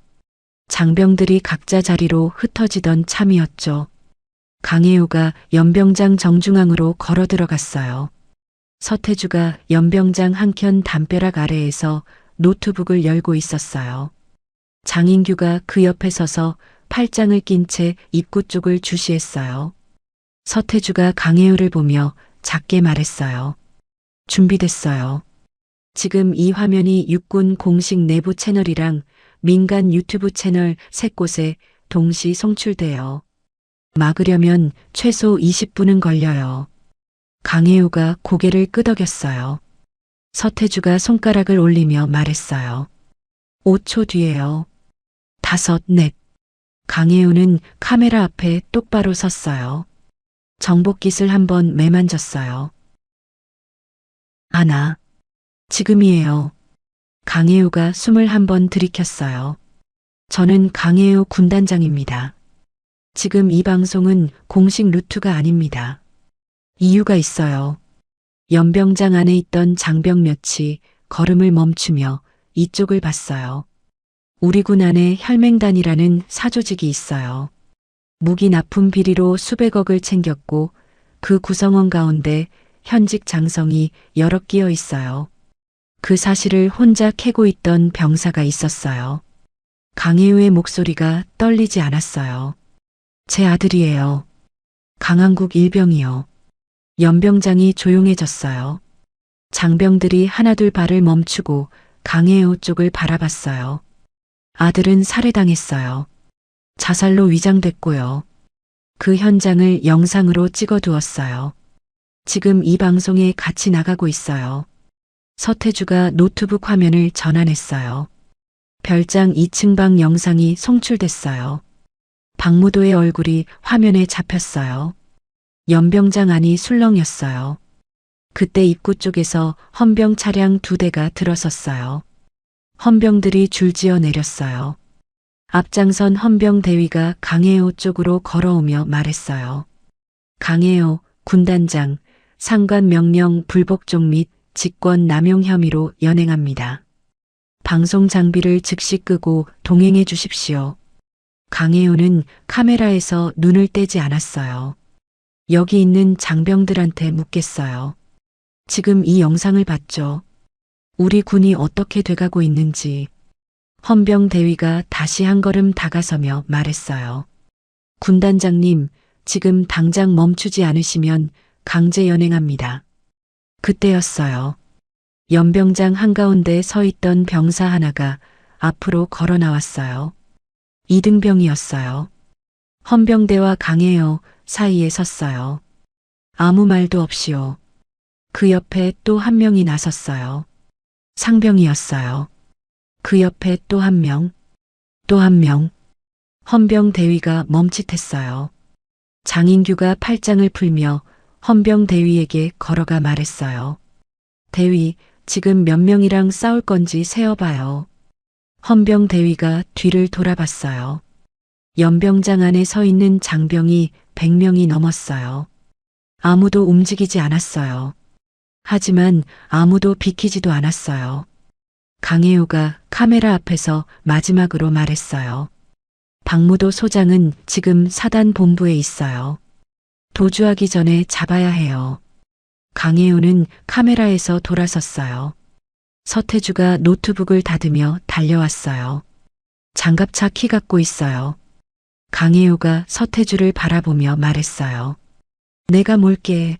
장병들이 각자 자리로 흩어지던 참이었죠. 강혜우가 연병장 정중앙으로 걸어 들어갔어요. 서태주가 연병장 한켠 담벼락 아래에서 노트북을 열고 있었어요. 장인규가 그 옆에 서서 팔짱을 낀 채 입구 쪽을 주시했어요. 서태주가 강혜우를 보며 작게 말했어요. 준비됐어요. 지금 이 화면이 육군 공식 내부 채널이랑 민간 유튜브 채널 3곳에 동시 송출돼요. 막으려면 최소 20분은 걸려요. 강혜우가 고개를 끄덕였어요. 서태주가 손가락을 올리며 말했어요. 5초 뒤에요. 5, 넷. 강혜우는 카메라 앞에 똑바로 섰어요. 정복깃을 한번 매만졌어요. 하나. 지금이에요. 강혜우가 숨을 한번 들이켰어요. 저는 강혜우 군단장입니다. 지금 이 방송은 공식 루트가 아닙니다. 이유가 있어요. 연병장 안에 있던 장병 몇이 걸음을 멈추며 이쪽을 봤어요. 우리 군 안에 혈맹단이라는 사조직이 있어요. 무기 납품 비리로 수백억을 챙겼고 그 구성원 가운데 현직 장성이 여러 끼어 있어요. 그 사실을 혼자 캐고 있던 병사가 있었어요. 강혜우의 목소리가 떨리지 않았어요. 제 아들이에요. 강한국 일병이요. 연병장이 조용해졌어요. 장병들이 하나둘 발을 멈추고 강혜우 쪽을 바라봤어요. 아들은 살해당했어요. 자살로 위장됐고요. 그 현장을 영상으로 찍어두었어요. 지금 이 방송에 같이 나가고 있어요. 서태주가 노트북 화면을 전환했어요. 별장 2층 방 영상이 송출됐어요. 박무도의 얼굴이 화면에 잡혔어요. 연병장 안이 술렁였어요. 그때 입구 쪽에서 헌병 차량 2대가 들어섰어요. 헌병들이 줄지어 내렸어요. 앞장선 헌병 대위가 강혜호 쪽으로 걸어오며 말했어요. 강혜호 군단장 상관 명령 불복종 및 직권 남용 혐의로 연행합니다. 방송 장비를 즉시 끄고 동행해 주십시오. 강혜호는 카메라에서 눈을 떼지 않았어요. 여기 있는 장병들한테 묻겠어요. 지금 이 영상을 봤죠? 우리 군이 어떻게 돼가고 있는지. 헌병 대위가 다시 한 걸음 다가서며 말했어요. 군단장님, 지금 당장 멈추지 않으시면 강제 연행합니다. 그때였어요. 연병장 한가운데 서 있던 병사 하나가 앞으로 걸어 나왔어요. 이등병이었어요. 헌병대와 강혜여 사이에 섰어요. 아무 말도 없이요. 그 옆에 또 한 명이 나섰어요. 상병이었어요. 그 옆에 또 한 명, 또 한 명. 헌병 대위가 멈칫했어요. 장인규가 팔짱을 풀며 헌병 대위에게 걸어가 말했어요. 대위, 지금 몇 명이랑 싸울 건지 세어봐요. 헌병 대위가 뒤를 돌아봤어요. 연병장 안에 서 있는 장병이 100명이 넘었어요. 아무도 움직이지 않았어요. 하지만 아무도 비키지도 않았어요. 강혜우가 카메라 앞에서 마지막으로 말했어요. 박무도 소장은 지금 사단 본부에 있어요. 도주하기 전에 잡아야 해요. 강혜우는 카메라에서 돌아섰어요. 서태주가 노트북을 닫으며 달려왔어요. 장갑차 키 갖고 있어요. 강혜우가 서태주를 바라보며 말했어요. 내가 몰게.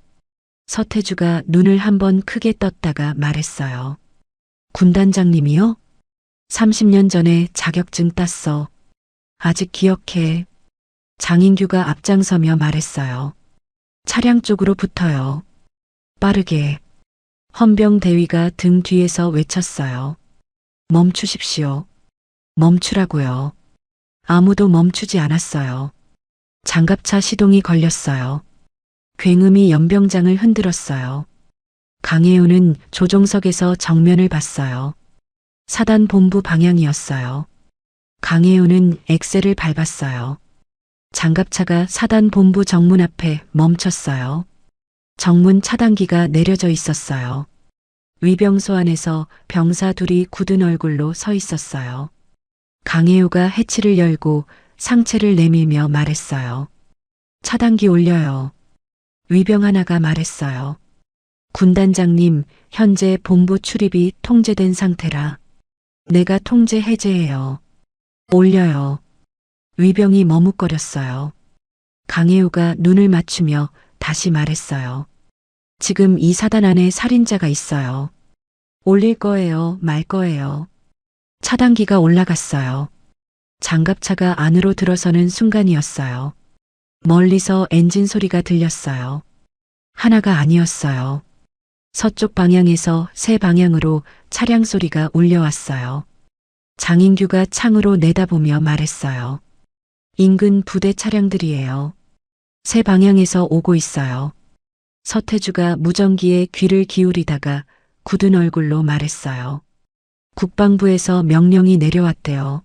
서태주가 눈을 한번 크게 떴다가 말했어요. 군단장님이요? 30년 전에 자격증 땄어. 아직 기억해. 장인규가 앞장서며 말했어요. 차량 쪽으로 붙어요. 빠르게. 헌병 대위가 등 뒤에서 외쳤어요. 멈추십시오. 멈추라고요. 아무도 멈추지 않았어요. 장갑차 시동이 걸렸어요. 굉음이 연병장을 흔들었어요. 강혜우는 조종석에서 정면을 봤어요. 사단 본부 방향이었어요. 강혜우는 엑셀을 밟았어요. 장갑차가 사단 본부 정문 앞에 멈췄어요. 정문 차단기가 내려져 있었어요. 위병소 안에서 병사 둘이 굳은 얼굴로 서 있었어요. 강혜우가 해치를 열고 상체를 내밀며 말했어요. 차단기 올려요. 위병 하나가 말했어요. 군단장님, 현재 본부 출입이 통제된 상태라. 내가 통제 해제해요. 올려요. 위병이 머뭇거렸어요. 강혜우가 눈을 맞추며 다시 말했어요. 지금 이 사단 안에 살인자가 있어요. 올릴 거예요, 말 거예요. 차단기가 올라갔어요. 장갑차가 안으로 들어서는 순간이었어요. 멀리서 엔진 소리가 들렸어요. 하나가 아니었어요. 서쪽 방향에서 세 방향으로 차량 소리가 울려왔어요. 장인규가 창으로 내다보며 말했어요. 인근 부대 차량들이에요. 세 방향에서 오고 있어요. 서태주가 무전기에 귀를 기울이다가 굳은 얼굴로 말했어요. 국방부에서 명령이 내려왔대요.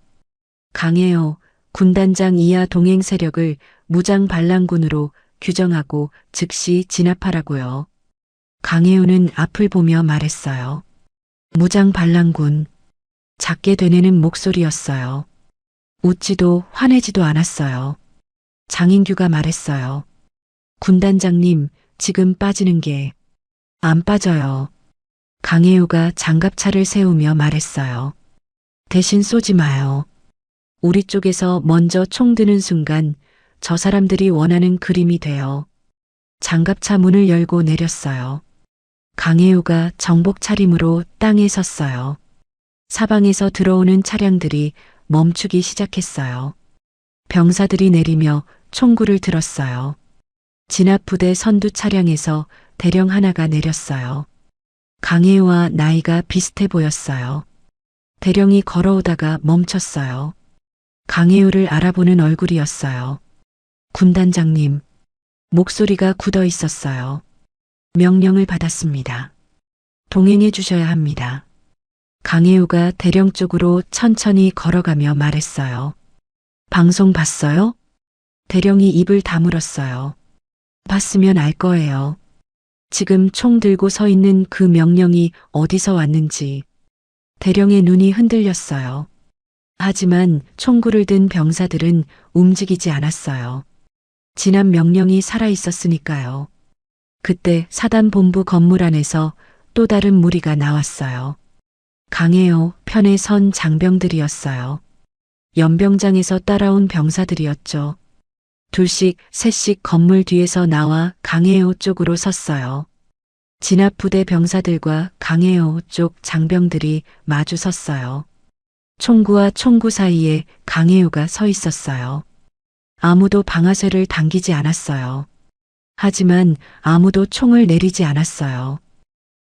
강혜우 군단장 이하 동행 세력을 무장 반란군으로 규정하고 즉시 진압하라고요. 강혜우는 앞을 보며 말했어요. 무장 반란군. 작게 되뇌는 목소리였어요. 웃지도 화내지도 않았어요. 장인규가 말했어요. 군단장님, 지금 빠지는 게 안 빠져요. 강혜우가 장갑차를 세우며 말했어요. 대신 쏘지 마요. 우리 쪽에서 먼저 총 드는 순간 저 사람들이 원하는 그림이 돼요. 장갑차 문을 열고 내렸어요. 강혜우가 정복 차림으로 땅에 섰어요. 사방에서 들어오는 차량들이 멈추기 시작했어요. 병사들이 내리며 총구를 들었어요. 진압부대 선두 차량에서 대령 하나가 내렸어요. 강혜우와 나이가 비슷해 보였어요. 대령이 걸어오다가 멈췄어요. 강혜우를 알아보는 얼굴이었어요. 군단장님. 목소리가 굳어 있었어요. 명령을 받았습니다. 동행해 주셔야 합니다. 강혜우가 대령 쪽으로 천천히 걸어가며 말했어요. 방송 봤어요? 대령이 입을 다물었어요. 봤으면 알 거예요. 지금 총 들고 서 있는 그 명령이 어디서 왔는지. 대령의 눈이 흔들렸어요. 하지만 총구를 든 병사들은 움직이지 않았어요. 지난 명령이 살아있었으니까요. 그때 사단 본부 건물 안에서 또 다른 무리가 나왔어요. 강혜우 편에 선 장병들이었어요. 연병장에서 따라온 병사들이었죠. 둘씩 셋씩 건물 뒤에서 나와 강혜우 쪽으로 섰어요. 진압부대 병사들과 강혜우 쪽 장병들이 마주 섰어요. 총구와 총구 사이에 강혜우가 서 있었어요. 아무도 방아쇠를 당기지 않았어요. 하지만 아무도 총을 내리지 않았어요.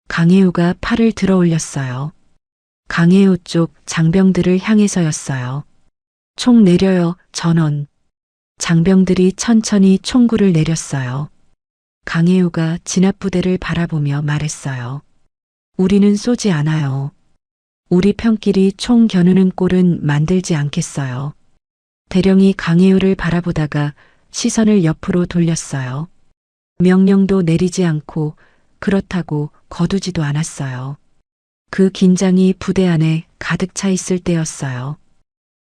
강혜우가 팔을 들어 올렸어요. 강혜우 쪽 장병들을 향해서였어요. 총 내려요, 전원. 장병들이 천천히 총구를 내렸어요. 강혜우가 진압부대를 바라보며 말했어요. 우리는 쏘지 않아요. 우리 편끼리 총 겨누는 꼴은 만들지 않겠어요. 대령이 강혜우를 바라보다가 시선을 옆으로 돌렸어요. 명령도 내리지 않고 그렇다고 거두지도 않았어요. 그 긴장이 부대 안에 가득 차 있을 때였어요.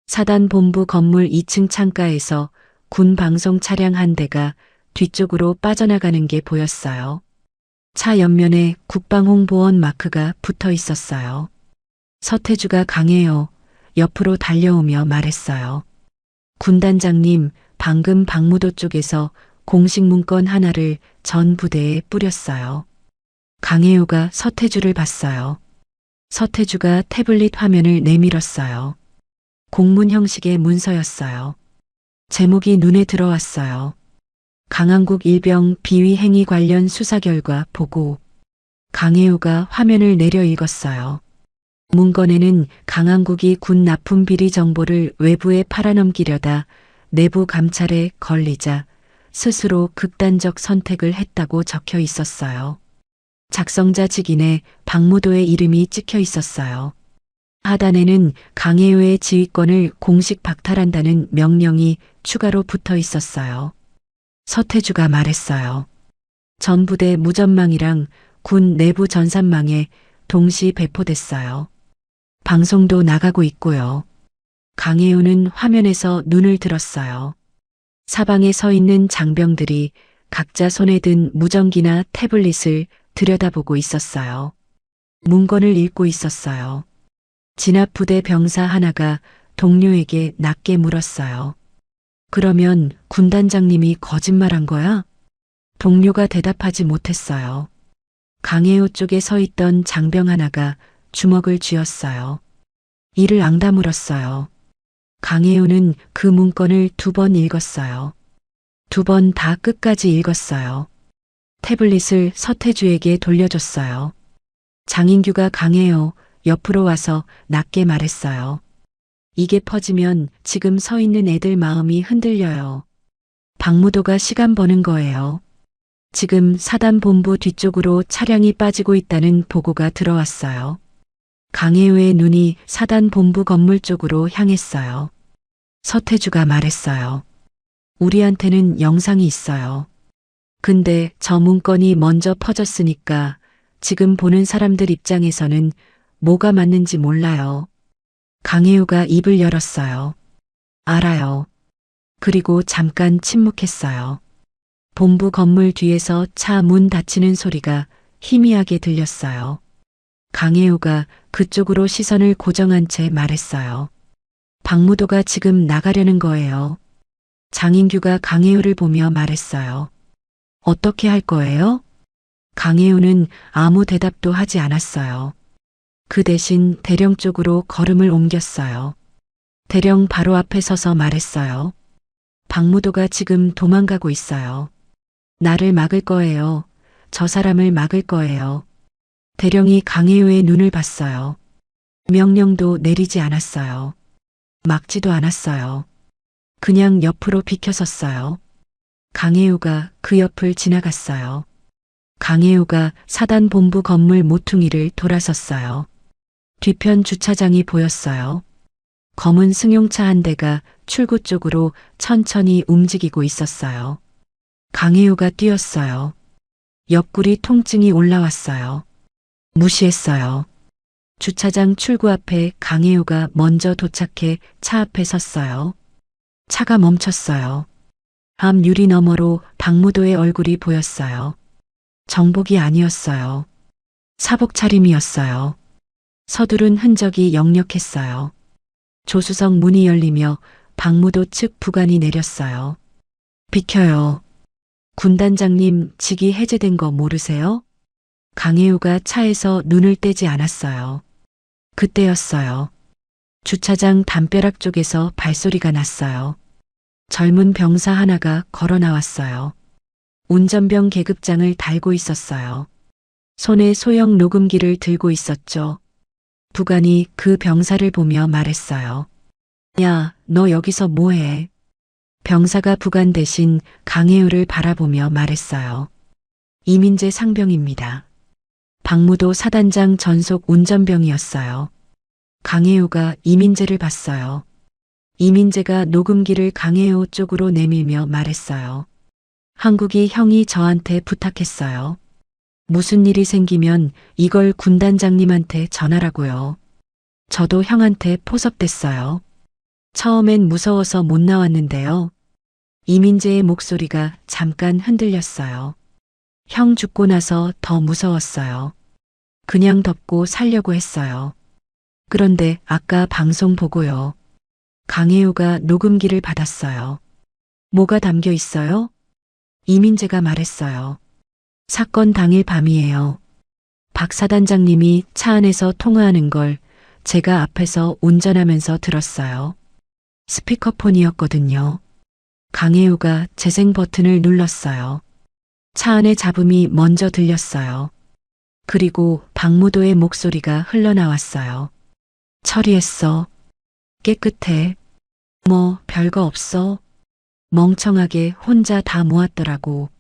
사단본부 건물 2층 창가에서 군 방송 차량 한 대가 뒤쪽으로 빠져나가는 게 보였어요. 차 옆면에 국방홍보원 마크가 붙어 있었어요. 서태주가 강해요. 옆으로 달려오며 말했어요. 군단장님, 방금 박무도 쪽에서 공식 문건 하나를 전 부대에 뿌렸어요. 강혜우가 서태주를 봤어요. 서태주가 태블릿 화면을 내밀었어요. 공문 형식의 문서였어요. 제목이 눈에 들어왔어요. 강한국 일병 비위 행위 관련 수사 결과 보고. 강혜우가 화면을 내려 읽었어요. 문건에는 강한국이 군 납품 비리 정보를 외부에 팔아넘기려다 내부 감찰에 걸리자 스스로 극단적 선택을 했다고 적혀 있었어요. 작성자 직인에 박무도의 이름이 찍혀 있었어요. 하단에는 강혜우의 지휘권을 공식 박탈한다는 명령이 추가로 붙어 있었어요. 서태주가 말했어요. 전부대 무전망이랑 군 내부 전산망에 동시 배포됐어요. 방송도 나가고 있고요. 강혜우는 화면에서 눈을 들었어요. 사방에 서 있는 장병들이 각자 손에 든 무전기나 태블릿을 들여다보고 있었어요. 문건을 읽고 있었어요. 진압 부대 병사 하나가 동료에게 낮게 물었어요. 그러면 군단장님이 거짓말한 거야? 동료가 대답하지 못했어요. 강혜우 쪽에 서 있던 장병 하나가 주먹을 쥐었어요. 이를 앙다물었어요. 강혜우는 그 문건을 2번 읽었어요. 2번 다 끝까지 읽었어요. 태블릿을 서태주에게 돌려줬어요. 장인규가 강혜우 옆으로 와서 낮게 말했어요. 이게 퍼지면 지금 서 있는 애들 마음이 흔들려요. 박무도가 시간 버는 거예요. 지금 사단본부 뒤쪽으로 차량이 빠지고 있다는 보고가 들어왔어요. 강혜우의 눈이 사단본부 건물 쪽으로 향했어요. 서태주가 말했어요. 우리한테는 영상이 있어요. 근데 저 문건이 먼저 퍼졌으니까 지금 보는 사람들 입장에서는 뭐가 맞는지 몰라요. 강혜우가 입을 열었어요. 알아요. 그리고 잠깐 침묵했어요. 본부 건물 뒤에서 차 문 닫히는 소리가 희미하게 들렸어요. 강혜우가 그쪽으로 시선을 고정한 채 말했어요. 박무도가 지금 나가려는 거예요. 장인규가 강혜우를 보며 말했어요. 어떻게 할 거예요? 강혜우는 아무 대답도 하지 않았어요. 그 대신 대령 쪽으로 걸음을 옮겼어요. 대령 바로 앞에 서서 말했어요. 박무도가 지금 도망가고 있어요. 나를 막을 거예요. 저 사람을 막을 거예요. 대령이 강혜우의 눈을 봤어요. 명령도 내리지 않았어요. 막지도 않았어요. 그냥 옆으로 비켜섰어요. 강혜우가 그 옆을 지나갔어요. 강혜우가 사단본부 건물 모퉁이를 돌아섰어요. 뒤편 주차장이 보였어요. 검은 승용차 한 대가 출구 쪽으로 천천히 움직이고 있었어요. 강혜우가 뛰었어요. 옆구리 통증이 올라왔어요. 무시했어요. 주차장 출구 앞에 강혜우가 먼저 도착해 차 앞에 섰어요. 차가 멈췄어요. 앞 유리 너머로 박무도의 얼굴이 보였어요. 정복이 아니었어요. 사복 차림이었어요. 서두른 흔적이 역력했어요. 조수석 문이 열리며 박무도 측 부관이 내렸어요. 비켜요. 군단장님 직위 해제된 거 모르세요? 강혜우가 차에서 눈을 떼지 않았어요. 그때였어요. 주차장 담벼락 쪽에서 발소리가 났어요. 젊은 병사 하나가 걸어 나왔어요. 운전병 계급장을 달고 있었어요. 손에 소형 녹음기를 들고 있었죠. 부관이 그 병사를 보며 말했어요. 야, 너 여기서 뭐해? 병사가 부관 대신 강혜우를 바라보며 말했어요. 이민재 상병입니다. 박무도 사단장 전속 운전병이었어요. 강혜우가 이민재를 봤어요. 이민재가 녹음기를 강혜우 쪽으로 내밀며 말했어요. 한국이 형이 저한테 부탁했어요. 무슨 일이 생기면 이걸 군단장님한테 전하라고요. 저도 형한테 포섭됐어요. 처음엔 무서워서 못 나왔는데요. 이민재의 목소리가 잠깐 흔들렸어요. 형 죽고 나서 더 무서웠어요. 그냥 덮고 살려고 했어요. 그런데 아까 방송 보고요. 강혜우가 녹음기를 받았어요. 뭐가 담겨 있어요? 이민재가 말했어요. 사건 당일 밤이에요. 박 사단장님이 차 안에서 통화하는 걸 제가 앞에서 운전하면서 들었어요. 스피커폰이었거든요. 강혜우가 재생 버튼을 눌렀어요. 차 안의 잡음이 먼저 들렸어요. 그리고 박무도의 목소리가 흘러나왔어요. 처리했어. 깨끗해. 뭐 별거 없어. 멍청하게 혼자 다 모았더라고.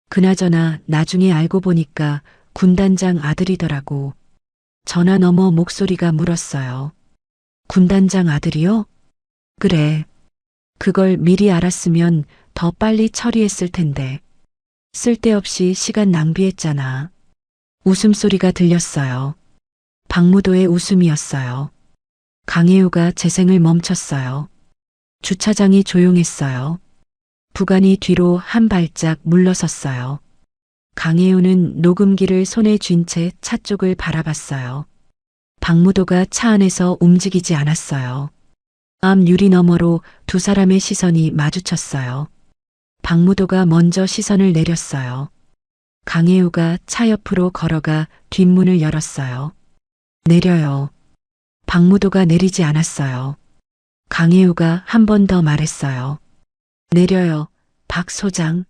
그나저나 나중에 알고 보니까 군단장 아들이더라고. 전화 너머 목소리가 물었어요. 군단장 아들이요? 그래. 그걸 미리 알았으면 더 빨리 처리했을 텐데. 쓸데없이 시간 낭비했잖아. 웃음소리가 들렸어요. 박무도의 웃음이었어요. 강혜우가 재생을 멈췄어요. 주차장이 조용했어요. 부관이 뒤로 한 발짝 물러섰어요. 강혜우는 녹음기를 손에 쥔 채 차 쪽을 바라봤어요. 박무도가 차 안에서 움직이지 않았어요. 앞 유리 너머로 두 사람의 시선이 마주쳤어요. 박무도가 먼저 시선을 내렸어요. 강혜우가 차 옆으로 걸어가 뒷문을 열었어요. 내려요. 박무도가 내리지 않았어요. 강혜우가 한 번 더 말했어요. 내려요, 박 소장.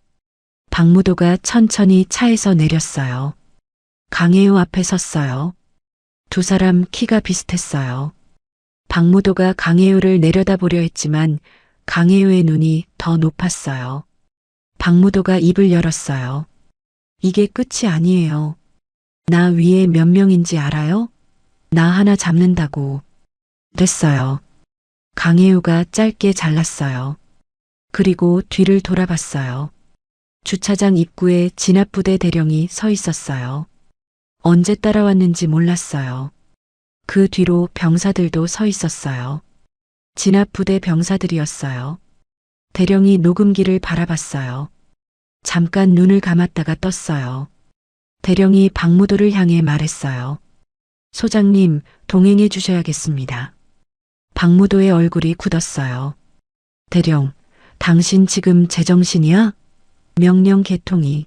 박무도가 천천히 차에서 내렸어요. 강혜우 앞에 섰어요. 두 사람 키가 비슷했어요. 박무도가 강혜우를 내려다보려 했지만 강혜우의 눈이 더 높았어요. 박무도가 입을 열었어요. 이게 끝이 아니에요. 나 위에 몇 명인지 알아요? 나 하나 잡는다고. 그랬어요. 강혜우가 짧게 잘랐어요. 그리고 뒤를 돌아봤어요. 주차장 입구에 진압부대 대령이 서 있었어요. 언제 따라왔는지 몰랐어요. 그 뒤로 병사들도 서 있었어요. 진압부대 병사들이었어요. 대령이 녹음기를 바라봤어요. 잠깐 눈을 감았다가 떴어요. 대령이 박무도를 향해 말했어요. 소장님, 동행해 주셔야겠습니다. 박무도의 얼굴이 굳었어요. 대령, 당신 지금 제정신이야? 명령 개통이.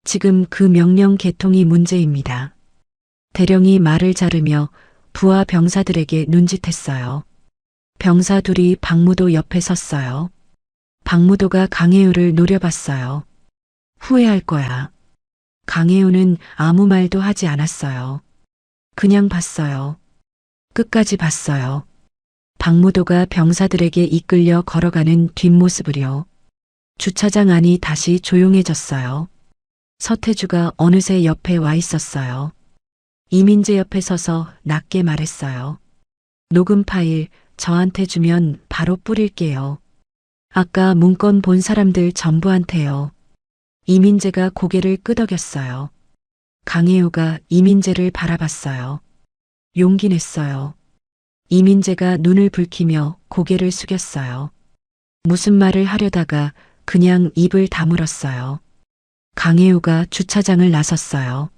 지금 그 명령 개통이 문제입니다. 대령이 말을 자르며 부하 병사들에게 눈짓했어요. 병사 둘이 박무도 옆에 섰어요. 박무도가 강혜우를 노려봤어요. 후회할 거야. 강혜우는 아무 말도 하지 않았어요. 그냥 봤어요. 끝까지 봤어요. 박무도가 병사들에게 이끌려 걸어가는 뒷모습을요. 주차장 안이 다시 조용해졌어요. 서태주가 어느새 옆에 와 있었어요. 이민재 옆에 서서 낮게 말했어요. 녹음 파일 저한테 주면 바로 뿌릴게요. 아까 문건 본 사람들 전부한테요. 이민재가 고개를 끄덕였어요. 강혜우가 이민재를 바라봤어요. 용기 냈어요. 이민재가 눈을 붉히며 고개를 숙였어요. 무슨 말을 하려다가 그냥 입을 다물었어요. 강혜우가 주차장을 나섰어요.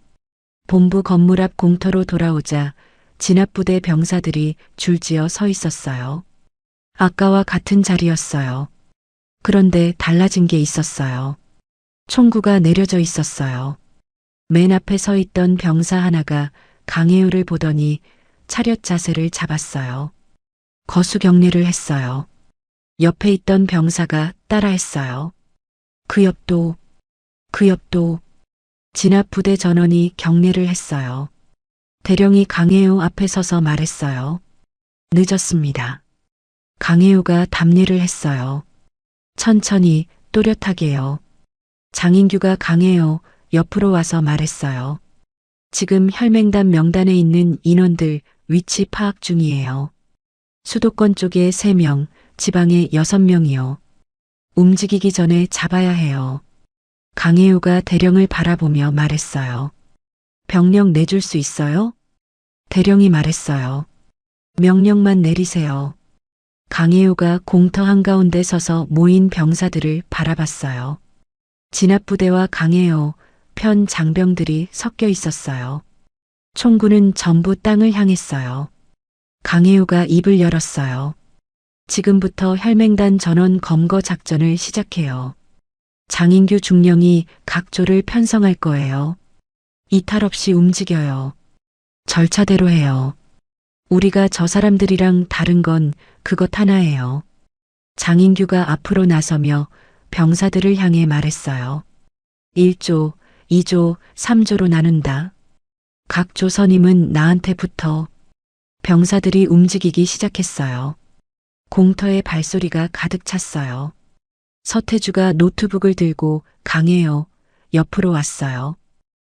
본부 건물 앞 공터로 돌아오자 진압부대 병사들이 줄지어 서 있었어요. 아까와 같은 자리였어요. 그런데 달라진 게 있었어요. 총구가 내려져 있었어요. 맨 앞에 서 있던 병사 하나가 강혜우를 보더니 차렷 자세를 잡았어요. 거수 경례를 했어요. 옆에 있던 병사가 따라했어요. 그 옆도 진압부대 전원이 경례를 했어요. 대령이 강혜우 앞에 서서 말했어요. 늦었습니다. 강혜우가 답례를 했어요. 천천히 또렷하게요. 장인규가 강혜우 옆으로 와서 말했어요. 지금 혈맹단 명단에 있는 인원들 위치 파악 중이에요. 수도권 쪽에 3명, 지방에 6명이요. 움직이기 전에 잡아야 해요. 강혜우가 대령을 바라보며 말했어요. 병력 내줄 수 있어요? 대령이 말했어요. 명령만 내리세요. 강혜우가 공터 한가운데 서서 모인 병사들을 바라봤어요. 진압부대와 강혜우 편 장병들이 섞여 있었어요. 총구는 전부 땅을 향했어요. 강혜우가 입을 열었어요. 지금부터 혈맹단 전원 검거 작전을 시작해요. 장인규 중령이 각 조를 편성할 거예요. 이탈 없이 움직여요. 절차대로 해요. 우리가 저 사람들이랑 다른 건 그것 하나예요. 장인규가 앞으로 나서며 병사들을 향해 말했어요. 1조, 2조, 3조로 나눈다. 각 조 선임은 나한테 붙어. 병사들이 움직이기 시작했어요. 공터에 발소리가 가득 찼어요. 서태주가 노트북을 들고 강혜요 옆으로 왔어요.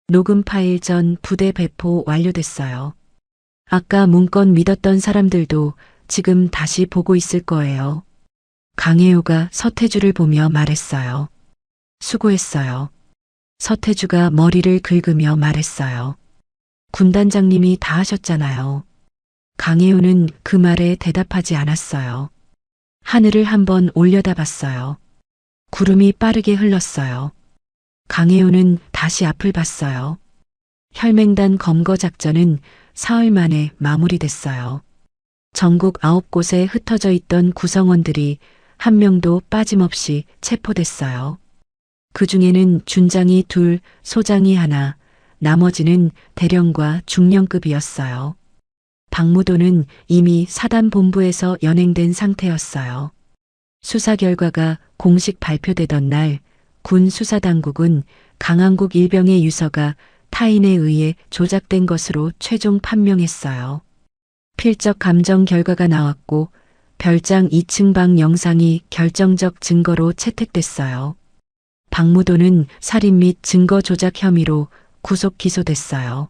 녹음 파일 전 부대 배포 완료됐어요. 아까 문건 믿었던 사람들도 지금 다시 보고 있을 거예요. 강혜우가 서태주를 보며 말했어요. 수고했어요. 서태주가 머리를 긁으며 말했어요. 군단장님이 다 하셨잖아요. 강혜우는 그 말에 대답하지 않았어요. 하늘을 한번 올려다봤어요. 구름이 빠르게 흘렀어요. 강혜우는 다시 앞을 봤어요. 혈맹단 검거 작전은 사흘 만에 마무리됐어요. 전국 9곳에 흩어져 있던 구성원들이 한 명도 빠짐없이 체포됐어요. 그 중에는 준장이 2, 소장이 1, 나머지는 대령과 중령급이었어요. 박무도는 이미 사단본부에서 연행된 상태였어요. 수사 결과가 공식 발표되던 날 군 수사당국은 강한국 일병의 유서가 타인에 의해 조작된 것으로 최종 판명했어요. 필적 감정 결과가 나왔고 별장 2층 방 영상이 결정적 증거로 채택됐어요. 박무도는 살인 및 증거 조작 혐의로 구속 기소됐어요.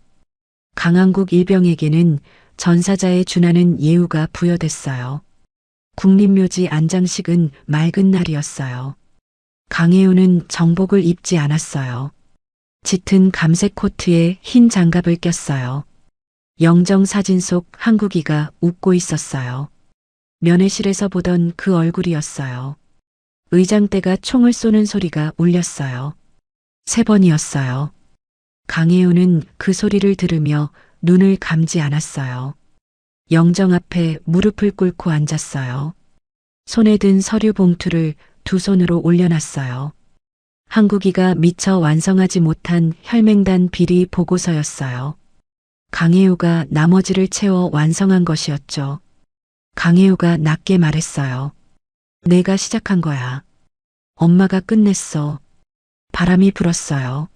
강한국 일병에게는 전사자에 준하는 예우가 부여됐어요. 국립묘지 안장식은 맑은 날이었어요. 강혜우는 정복을 입지 않았어요. 짙은 감색 코트에 흰 장갑을 꼈어요. 영정 사진 속 한국이가 웃고 있었어요. 면회실에서 보던 그 얼굴이었어요. 의장대가 총을 쏘는 소리가 울렸어요. 3번이었어요. 강혜우는 그 소리를 들으며 눈을 감지 않았어요. 영정 앞에 무릎을 꿇고 앉았어요. 손에 든 서류 봉투를 2손으로 올려놨어요. 한국이가 미처 완성하지 못한 혈맹단 비리 보고서였어요. 강혜우가 나머지를 채워 완성한 것이었죠. 강혜우가 낮게 말했어요. 내가 시작한 거야. 엄마가 끝냈어. 바람이 불었어요.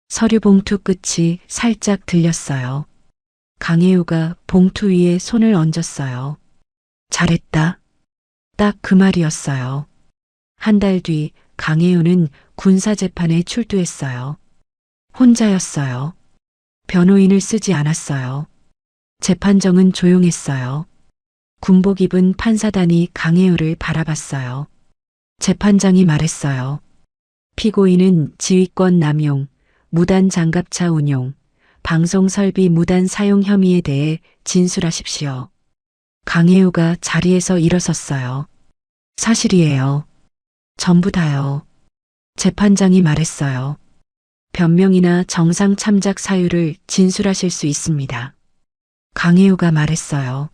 서류 봉투 끝이 살짝 들렸어요. 강혜우가 봉투 위에 손을 얹었어요. 잘했다. 딱 그 말이었어요. 한 달 뒤 강혜우는 군사재판에 출두했어요. 혼자였어요. 변호인을 쓰지 않았어요. 재판정은 조용했어요. 군복 입은 판사단이 강혜우를 바라봤어요. 재판장이 말했어요. 피고인은 지휘권 남용, 무단 장갑차 운용, 방송 설비 무단 사용 혐의에 대해 진술하십시오. 강혜우가 자리에서 일어섰어요. 사실이에요. 전부 다요. 재판장이 말했어요. 변명이나 정상 참작 사유를 진술하실 수 있습니다. 강혜우가 말했어요.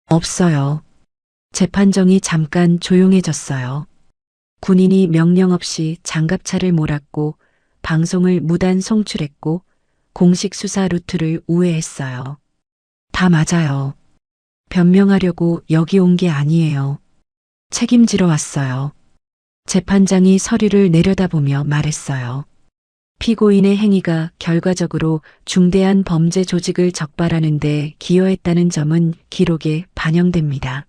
없어요. 재판정이 잠깐 조용해졌어요. 군인이 명령 없이 장갑차를 몰았고 방송을 무단 송출했고 공식 수사 루트를 우회했어요. 다 맞아요. 변명하려고 여기 온 게 아니에요. 책임지러 왔어요. 재판장이 서류를 내려다보며 말했어요. 피고인의 행위가 결과적으로 중대한 범죄 조직을 적발하는 데 기여했다는 점은 기록에 반영됩니다.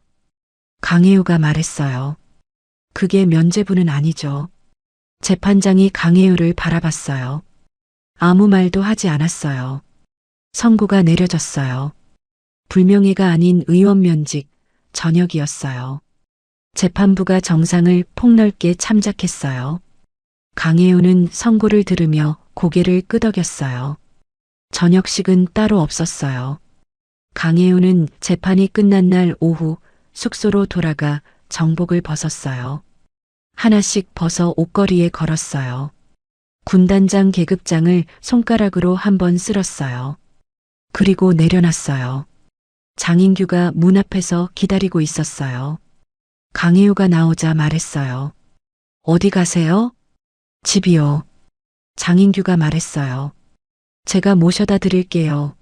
강혜우가 말했어요. 그게 면죄부는 아니죠. 재판장이 강혜우를 바라봤어요. 아무 말도 하지 않았어요. 선고가 내려졌어요. 불명예가 아닌 의원 면직, 전역이었어요. 재판부가 정상을 폭넓게 참작했어요. 강혜우는 선고를 들으며 고개를 끄덕였어요. 저녁식은 따로 없었어요. 강혜우는 재판이 끝난 날 오후 숙소로 돌아가 정복을 벗었어요. 하나씩 벗어 옷걸이에 걸었어요. 군단장 계급장을 손가락으로 한번 쓸었어요. 그리고 내려놨어요. 장인규가 문 앞에서 기다리고 있었어요. 강혜우가 나오자 말했어요. 어디 가세요? 집이요. 장인규가 말했어요. 제가 모셔다 드릴게요.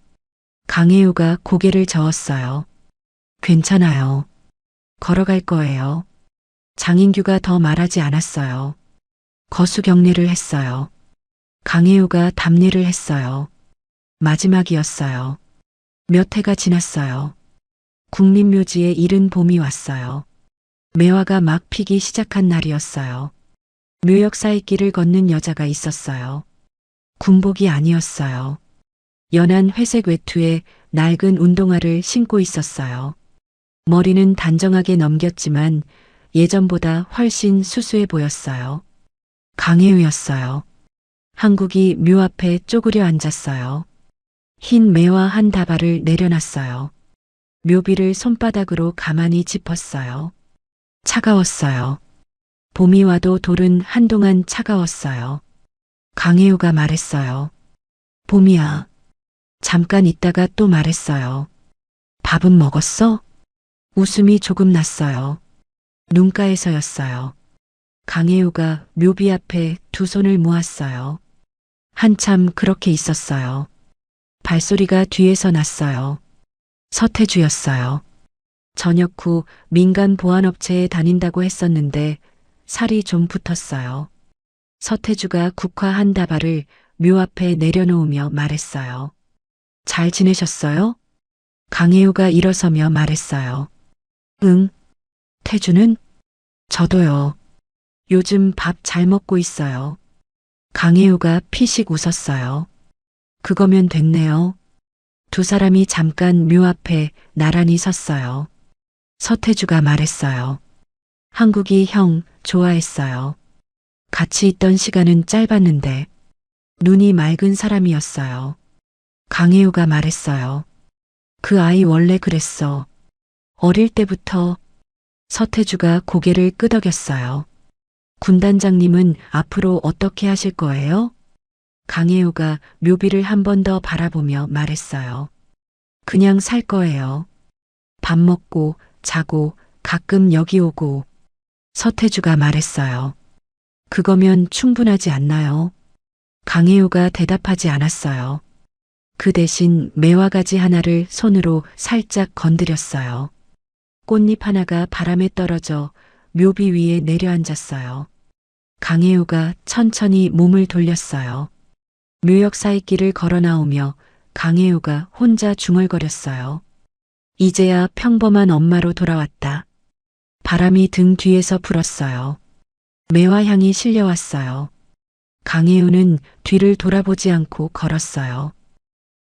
강혜우가 고개를 저었어요. 괜찮아요. 걸어갈 거예요. 장인규가 더 말하지 않았어요. 거수경례를 했어요. 강혜우가 답례를 했어요. 마지막이었어요. 몇 해가 지났어요. 국립묘지에 이른 봄이 왔어요. 매화가 막 피기 시작한 날이었어요. 묘역 사이길을 걷는 여자가 있었어요. 군복이 아니었어요. 연한 회색 외투에 낡은 운동화를 신고 있었어요. 머리는 단정하게 넘겼지만 예전보다 훨씬 수수해 보였어요. 강혜우였어요. 한국이 묘 앞에 쪼그려 앉았어요. 흰 매화 한 다발을 내려놨어요. 묘비를 손바닥으로 가만히 짚었어요. 차가웠어요. 봄이 와도 돌은 한동안 차가웠어요. 강혜우가 말했어요. 봄이야. 잠깐 있다가 또 말했어요. 밥은 먹었어? 웃음이 조금 났어요. 눈가에서였어요. 강혜우가 묘비 앞에 두 손을 모았어요. 한참 그렇게 있었어요. 발소리가 뒤에서 났어요. 서태주였어요. 저녁 후 민간 보안업체에 다닌다고 했었는데 살이 좀 붙었어요. 서태주가 국화 한 다발을 묘 앞에 내려놓으며 말했어요. 잘 지내셨어요? 강혜우가 일어서며 말했어요. 응. 태주는? 저도요. 요즘 밥 잘 먹고 있어요. 강혜우가 피식 웃었어요. 그거면 됐네요. 두 사람이 잠깐 묘 앞에 나란히 섰어요. 서태주가 말했어요. 한국이 형 좋아했어요. 같이 있던 시간은 짧았는데 눈이 맑은 사람이었어요. 강혜우가 말했어요. 그 아이 원래 그랬어. 어릴 때부터. 서태주가 고개를 끄덕였어요. 군단장님은 앞으로 어떻게 하실 거예요? 강혜우가 묘비를 한 번 더 바라보며 말했어요. 그냥 살 거예요. 밥 먹고 자고 가끔 여기 오고. 서태주가 말했어요. 그거면 충분하지 않나요? 강혜우가 대답하지 않았어요. 그 대신 매화가지 하나를 손으로 살짝 건드렸어요. 꽃잎 하나가 바람에 떨어져 묘비 위에 내려앉았어요. 강혜우가 천천히 몸을 돌렸어요. 묘역 사이길을 걸어 나오며 강혜우가 혼자 중얼거렸어요. 이제야 평범한 엄마로 돌아왔다. 바람이 등 뒤에서 불었어요. 매화향이 실려왔어요. 강혜우는 뒤를 돌아보지 않고 걸었어요.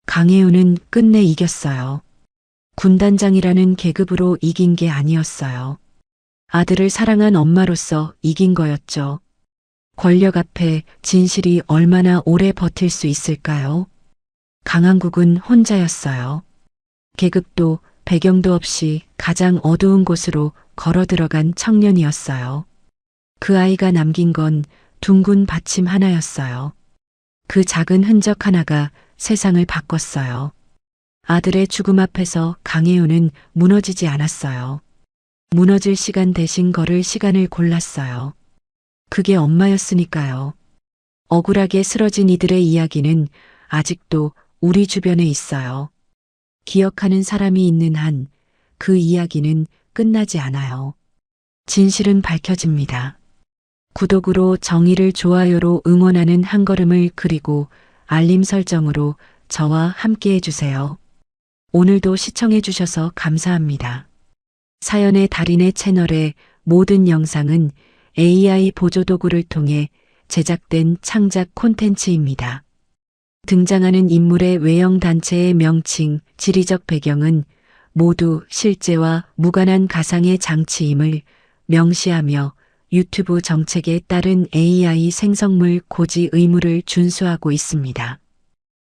강혜우는 끝내 이겼어요. 군단장이라는 계급으로 이긴 게 아니었어요. 아들을 사랑한 엄마로서 이긴 거였죠. 권력 앞에 진실이 얼마나 오래 버틸 수 있을까요? 강한국은 혼자였어요. 계급도 배경도 없이 가장 어두운 곳으로 걸어 들어간 청년이었어요. 그 아이가 남긴 건 둥근 받침 하나였어요. 그 작은 흔적 하나가 세상을 바꿨어요. 아들의 죽음 앞에서 강혜우는 무너지지 않았어요. 무너질 시간 대신 걸을 시간을 골랐어요. 그게 엄마였으니까요. 억울하게 쓰러진 이들의 이야기는 아직도 우리 주변에 있어요. 기억하는 사람이 있는 한 그 이야기는 끝나지 않아요. 진실은 밝혀집니다. 구독으로 정의를 좋아요로 응원하는 한 걸음을 그리고 알림 설정으로 저와 함께 해주세요. 오늘도 시청해 주셔서 감사합니다. 사연의 달인의 채널의 모든 영상은 AI 보조도구를 통해 제작된 창작 콘텐츠입니다. 등장하는 인물의 외형 단체의 명칭, 지리적 배경은 모두 실제와 무관한 가상의 장치임을 명시하며 유튜브 정책에 따른 AI 생성물 고지 의무를 준수하고 있습니다.